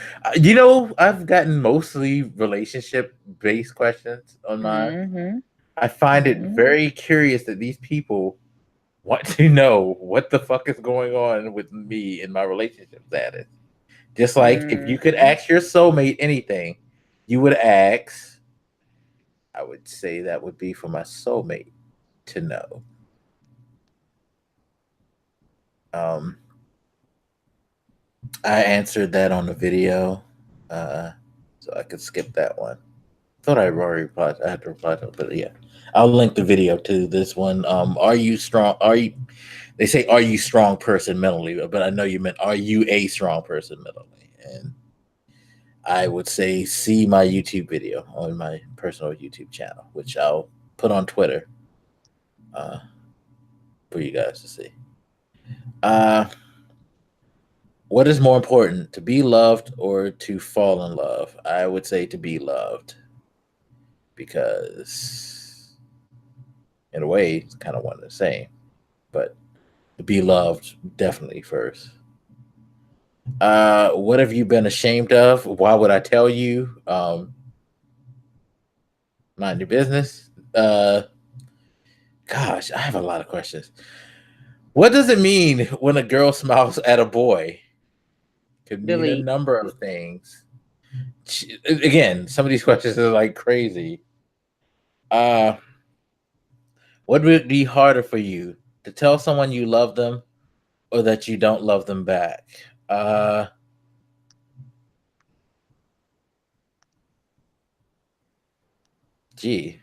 B: know? I've gotten mostly relationship based questions on mine.
C: Mm-hmm.
B: I find it
C: Mm-hmm.
B: very curious that these people want to know what the fuck is going on with me in my relationship status. Just like if you could
C: Mm-hmm.
B: ask your soulmate anything, you would ask, I would say that would be for my soulmate to know. I answered that on the video, so I could skip that one. Thought I already replied. I had to reply to it, but yeah, I'll link the video to this one. Are you strong? Are you? They say, "Are you strong person mentally?" But I know you meant, "Are you a strong person mentally?" And I would say, see my YouTube video on my personal YouTube channel, which I'll put on Twitter for you guys to see. What is more important, to be loved or to fall in love? I would say to be loved, because in a way it's kind of one and the same, but to be loved definitely first. What have you been ashamed of? Why would I tell you? Mind your business. Gosh, I have a lot of questions. What does it mean when a girl smiles at a boy? Could mean a
C: Delete.
B: number of things. Again, some of these questions are like crazy. What would it be harder for you, to tell someone you love them or that you don't love them back? Gee,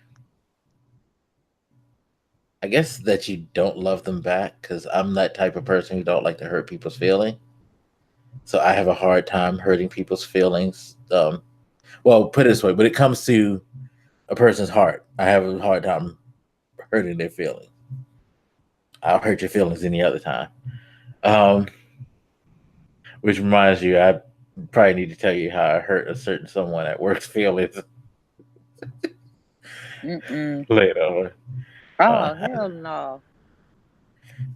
B: I guess that you don't love them back, because I'm that type of person who don't like to hurt people's feelings. So I have a hard time hurting people's feelings. Well, put it this way: when it comes to a person's heart, I have a hard time hurting their feelings. I'll hurt your feelings any other time. Which reminds you, I probably need to tell you how I hurt a certain someone at work's feelings later on.
C: Oh, hell no.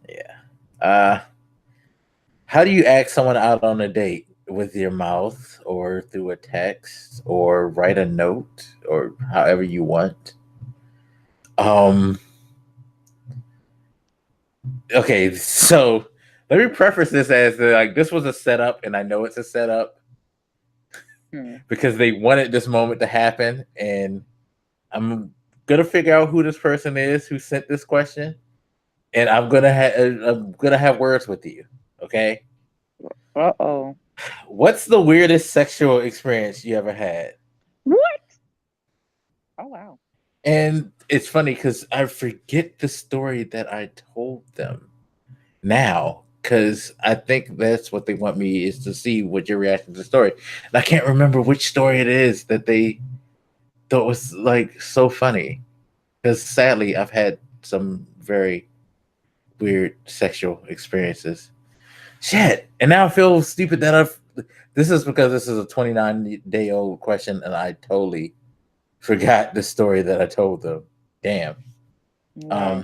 B: Yeah. How do you ask someone out on a date? With your mouth, or through a text, or write a note, or however you want? Okay, so let me preface this as like, this was a setup, and I know it's a setup because they wanted this moment to happen, and I'm gonna figure out who this person is who sent this question, and I'm gonna have words with you. Okay.
C: Uh-oh.
B: What's the weirdest sexual experience you ever had?
C: What? Oh, wow.
B: And it's funny because I forget the story that I told them now, because I think that's what they want me, is to see what your reaction to the story. And I can't remember which story it is that they thought was like so funny, because sadly I've had some very weird sexual experiences. Shit. And now I feel stupid that this is because this is a 29-day-old question and I totally forgot the story that I told them. Damn.
C: Wow.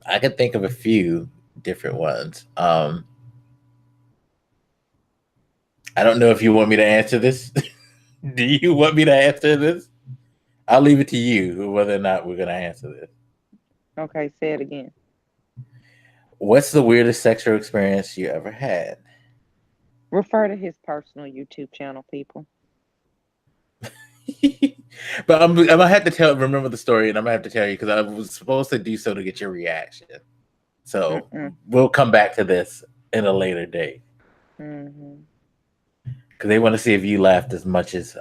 B: I can think of a few different ones. I don't know if you want me to answer this. Do you want me to answer this? I'll leave it to you whether or not we're going to answer this.
C: Okay, say it again.
B: What's the weirdest sexual experience you ever had?
C: Refer to his personal YouTube channel, people.
B: But I'm gonna have to remember the story, and I'm gonna have to tell you because I was supposed to do so to get your reaction. So we'll come back to this in a later date, because they want to see if you laughed as much as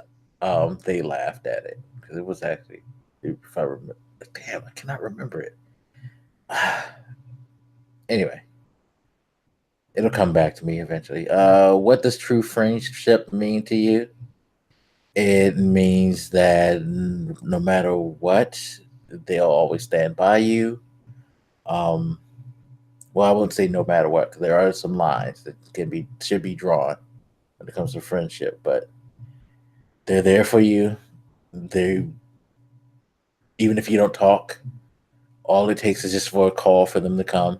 B: they laughed at it, because it was actually, if I remember, damn, I cannot remember it. Anyway, it'll come back to me eventually. What does true friendship mean to you? It means that no matter what, they'll always stand by you. Well, I wouldn't say no matter what, because there are some lines that should be drawn when it comes to friendship, but they're there for you. Even if you don't talk, all it takes is just for a call for them to come.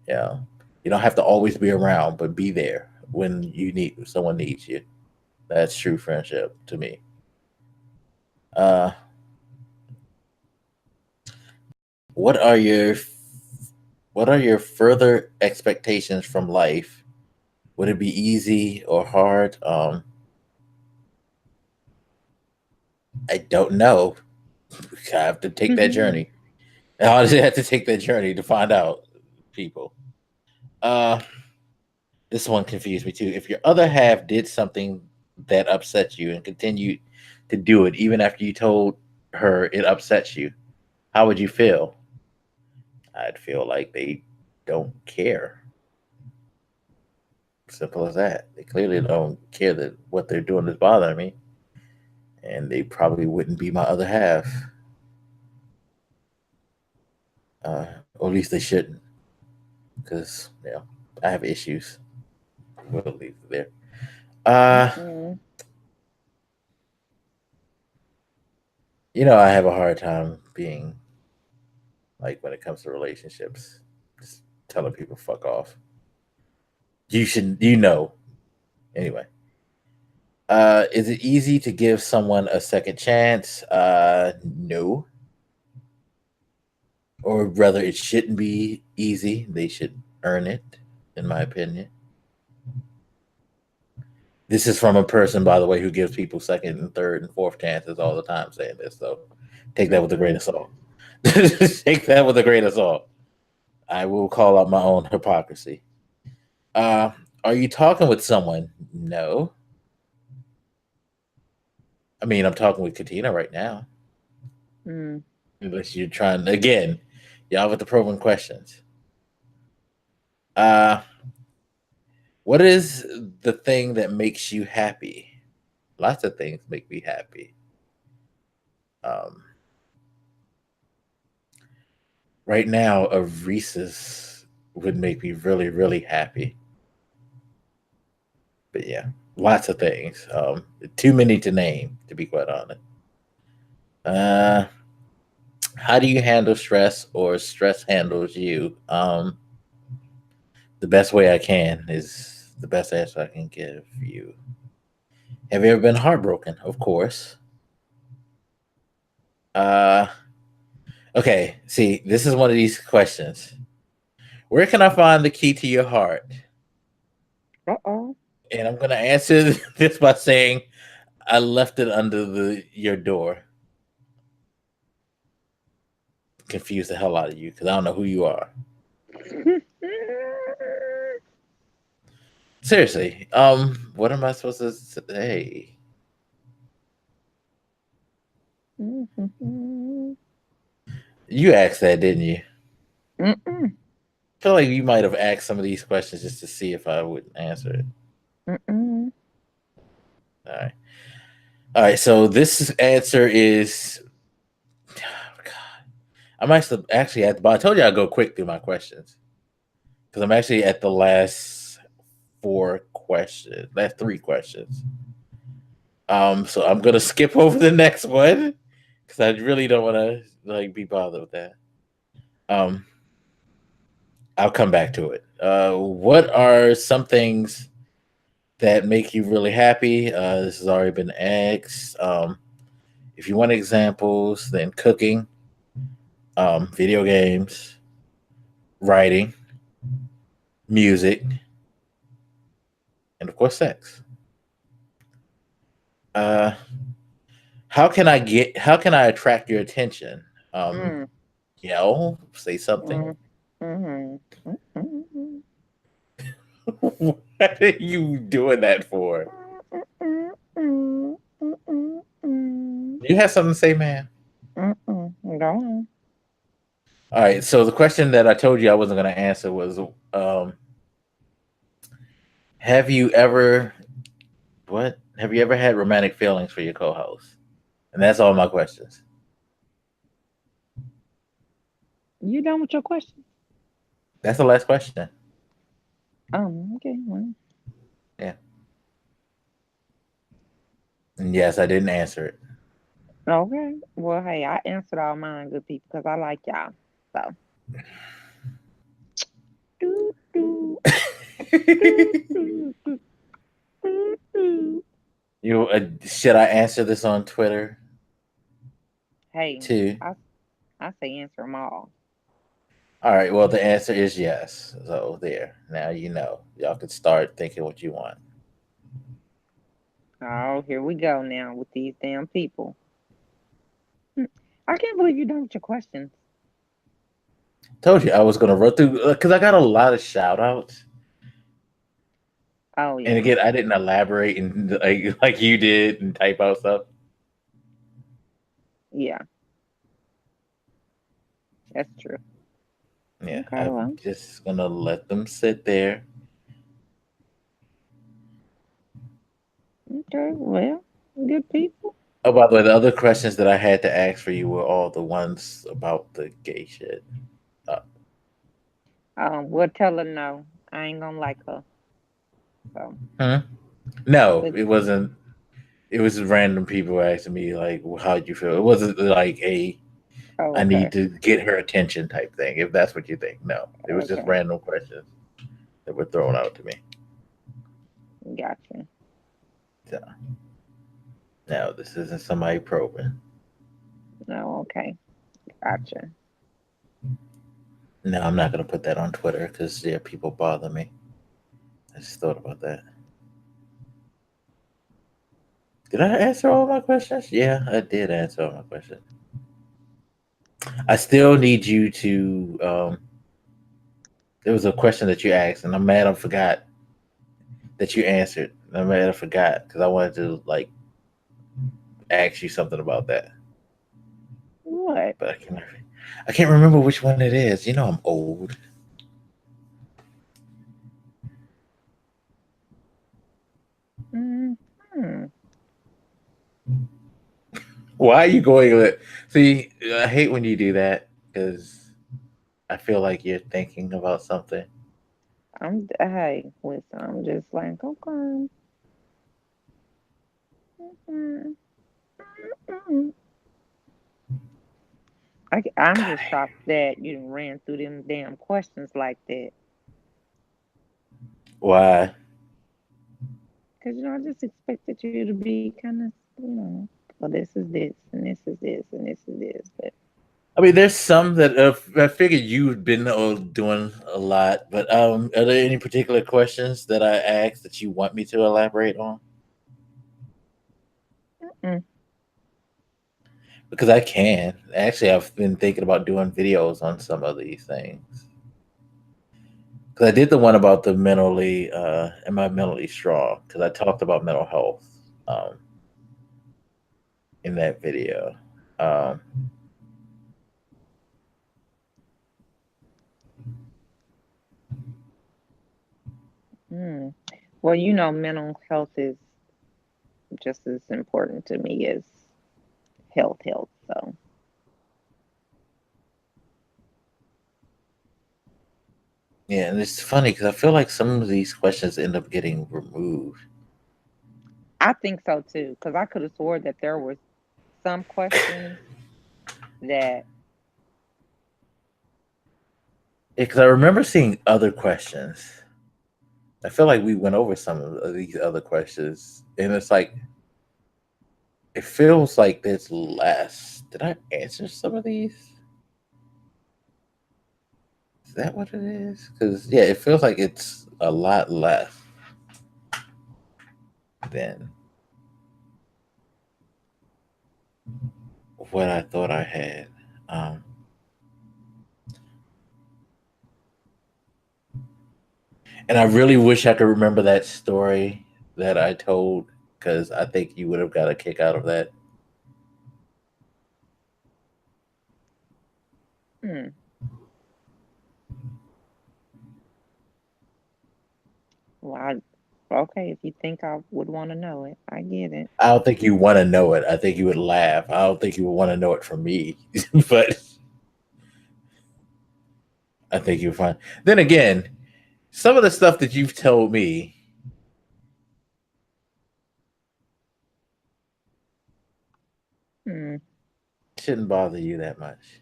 B: Yeah, you don't have to always be around, but be there when someone needs you. That's true friendship to me. What are your further expectations from life? Would it be easy or hard? I don't know. I have to take that journey. I honestly have to take that journey to find out, people. This one confused me too. If your other half did something that upsets you and continued to do it even after you told her it upsets you, how would you feel? I'd feel like they don't care. Simple as that. They clearly don't care that what they're doing is bothering me, and they probably wouldn't be my other half. Or at least they shouldn't, because I have issues. We'll leave it there. I have a hard time being like when it comes to relationships, just telling people fuck off. You should, Anyway, is it easy to give someone a second chance? No. Or rather, it shouldn't be easy. They should earn it, in my opinion. This is from a person, by the way, who gives people second and third and fourth chances all the time saying this. So take that with a grain of salt. Take that with a grain of salt. I will call out my own hypocrisy. Are you talking with someone? No. I mean, I'm talking with Katina right now. Unless you're trying, again, y'all with the probing questions. What is the thing that makes you happy? Lots of things make me happy. Right now, a Reese's would make me really, really happy. But yeah, lots of things. Too many to name, to be quite honest. How do you handle stress, or stress handles you? The best way I can is the best answer I can give you. Have you ever been heartbroken? Of course. Okay, see, this is one of these questions. Where can I find the key to your heart?
C: Uh-oh.
B: And I'm going to answer this by saying I left it under your door. Confuse the hell out of you because I don't know who you are. Seriously, what am I supposed to say? You asked that, didn't you? I feel like you might have asked some of these questions just to see if I would answer it. All right. So this answer is. Oh, God. I'm actually at the bottom. I told you I'd go quick through my questions because I'm actually at the last three questions. So I'm gonna skip over the next one because I really don't want to be bothered with that. I'll come back to it. What are some things that make you really happy? This has already been asked. If you want examples, then cooking, video games, writing, music, and of course, sex. How can I attract your attention? Yell, say something. What are you doing that for? You have something to say, man?
C: Go on.
B: All right. So the question that I told you I wasn't going to answer was, have you ever had romantic feelings for your co-host? And that's all my questions.
C: You done with your question?
B: That's the last question.
C: Okay. Well.
B: Yeah. And yes, I didn't answer it.
C: Okay. Well, hey, I answered all mine, good people, because I like y'all. So.
B: Should I answer this on Twitter?
C: Hey,
B: too?
C: I say answer them all.
B: All right. Well, the answer is yes. So there. Now you know. Y'all can start thinking what you want.
C: Oh, here we go now with these damn people. I can't believe you're done with your questions.
B: Told you I was gonna run through because I got a lot of shout outs.
C: Oh yeah.
B: And again, I didn't elaborate and like you did and type out stuff.
C: Yeah. That's true.
B: Yeah,
C: Okay,
B: I'm
C: well.
B: just gonna let them sit there.
C: Okay, well, good people.
B: Oh, by the way, the other questions that I had to ask for you were all the ones about the gay shit.
C: We'll tell her no. I ain't gonna like her. So
B: No,
C: but
B: it wasn't. It was random people asking me like, "How'd you feel?" It wasn't like I
C: okay.
B: need to get her attention type thing. If that's what you think, no, it was just
C: Okay.
B: random questions that were thrown out to me.
C: Gotcha.
B: So, no, this isn't somebody probing.
C: No, okay. Gotcha.
B: No, I'm not gonna put that on Twitter because yeah, people bother me. I just thought about that. Did I answer all my questions? Yeah, I did answer all my questions. I still need you to. There was a question that you asked, and I'm mad I forgot that you answered. I'm mad I forgot because I wanted to like ask you something about that,
C: What?
B: but I can't remember which one it is. You know, I'm old.
C: Hmm.
B: Why are you going? See, I hate when you do that because I feel like you're thinking about something.
C: Hey, listen, I'm just like, okay. Mm, mm. I'm just shocked that you done ran through them damn questions like that.
B: Why?
C: Because, I just expected you to be kind of, well, this is this, and this is this, and this is this. But
B: I mean, there's some that I figured you've been doing a lot, but are there any particular questions that I asked that you want me to elaborate on?
C: mm,
B: Because I can. Actually, I've been thinking about doing videos on some of these things. Because I did the one about the mentally, am I mentally strong? Because I talked about mental health in that video. Um,
C: mm. Well, mental health is just as important to me as health. So,
B: yeah, and it's funny because I feel like some of these questions end up getting removed.
C: I think so too. Because I could have swore that there were some questions that,
B: Because I remember seeing other questions. I feel like we went over some of these other questions, and it's like it feels like there's less. Did I answer some of these? Is that what it is? Because yeah, it feels like it's a lot less than what I thought I had. Um, and I really wish I could remember that story that I told because I think you would have got a kick out of that.
C: hmm, well, okay, if you think I would want to know it, I get it.
B: I don't think you want to know it. I think you would laugh. I don't think you would want to know it from me, but I think you're fine. Then again, some of the stuff that you've told me
C: Hmm.
B: shouldn't bother you that much.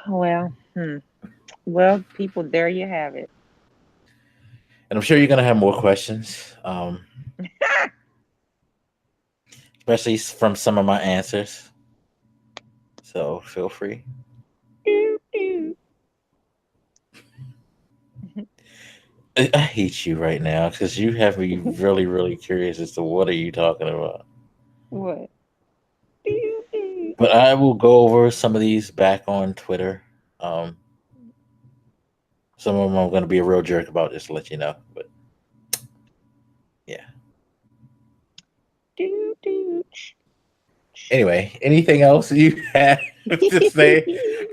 C: Well, well, people, there you have it.
B: And I'm sure you're going to have more questions, especially from some of my answers. So feel free. I hate you right now because you have me really, really curious as to what are you talking about.
C: What?
B: But I will go over some of these back on Twitter. Some of them I'm going to be a real jerk about, just to let you know. But yeah. Anyway, anything else you have to say?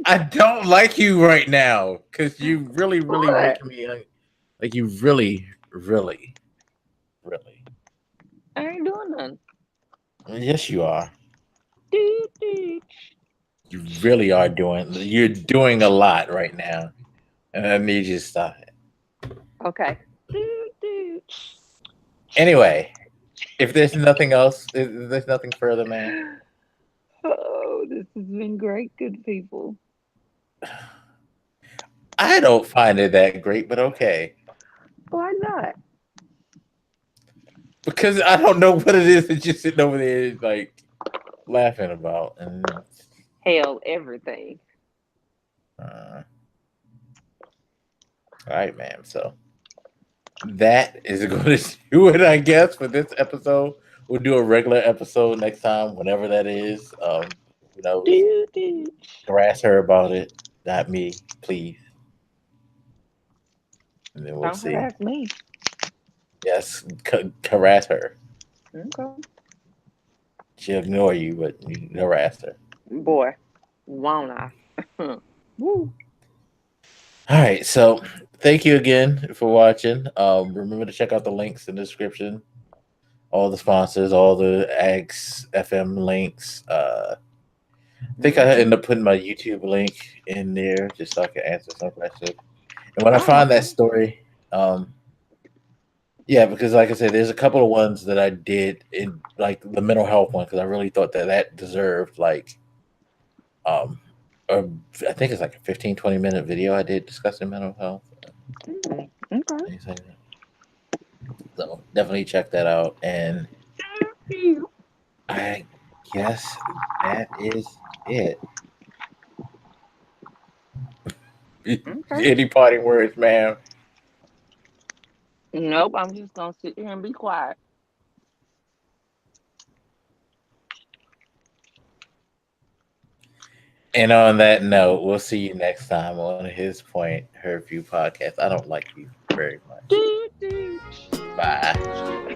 B: I don't like you right now because you really, really
C: What?
B: making me like you really, really, really.
C: I ain't doing nothing.
B: Yes, you are. You really are doing. You're doing a lot right now, and I need you to stop it.
C: Okay.
B: Anyway, if there's nothing else, if there's nothing further, man.
C: Oh, this has been great, good people.
B: I don't find it that great, but okay.
C: Why not?
B: Because I don't know what it is that you're sitting over there like laughing about, and
C: Hell, everything.
B: all right, man. So that is going to do it, I guess, for this episode. We'll do a regular episode next time, whenever that is. You know, harass her about it, not me, please. And then we'll
C: Don't
B: see.
C: harass me.
B: Yes, harass her.
C: Okay.
B: She'll ignore you, but you harass her.
C: Boy, won't I? Woo.
B: All right, so thank you again for watching. Remember to check out the links in the description. All the sponsors, all the Askfm links. I think I ended up putting my YouTube link in there just so I can answer some questions. And when I found that story, yeah, because like I said, there's a couple of ones that I did in like the mental health one because I really thought that deserved like I think it's like a 15-20 minute video I did discussing mental health.
C: Okay.
B: So definitely check that out. And I guess that is it.
C: Okay.
B: Any parting words, ma'am?
C: Nope, I'm just gonna sit here and be quiet.
B: And on that note, we'll see you next time on His Point, Her View podcast. I don't like you very much. Bye.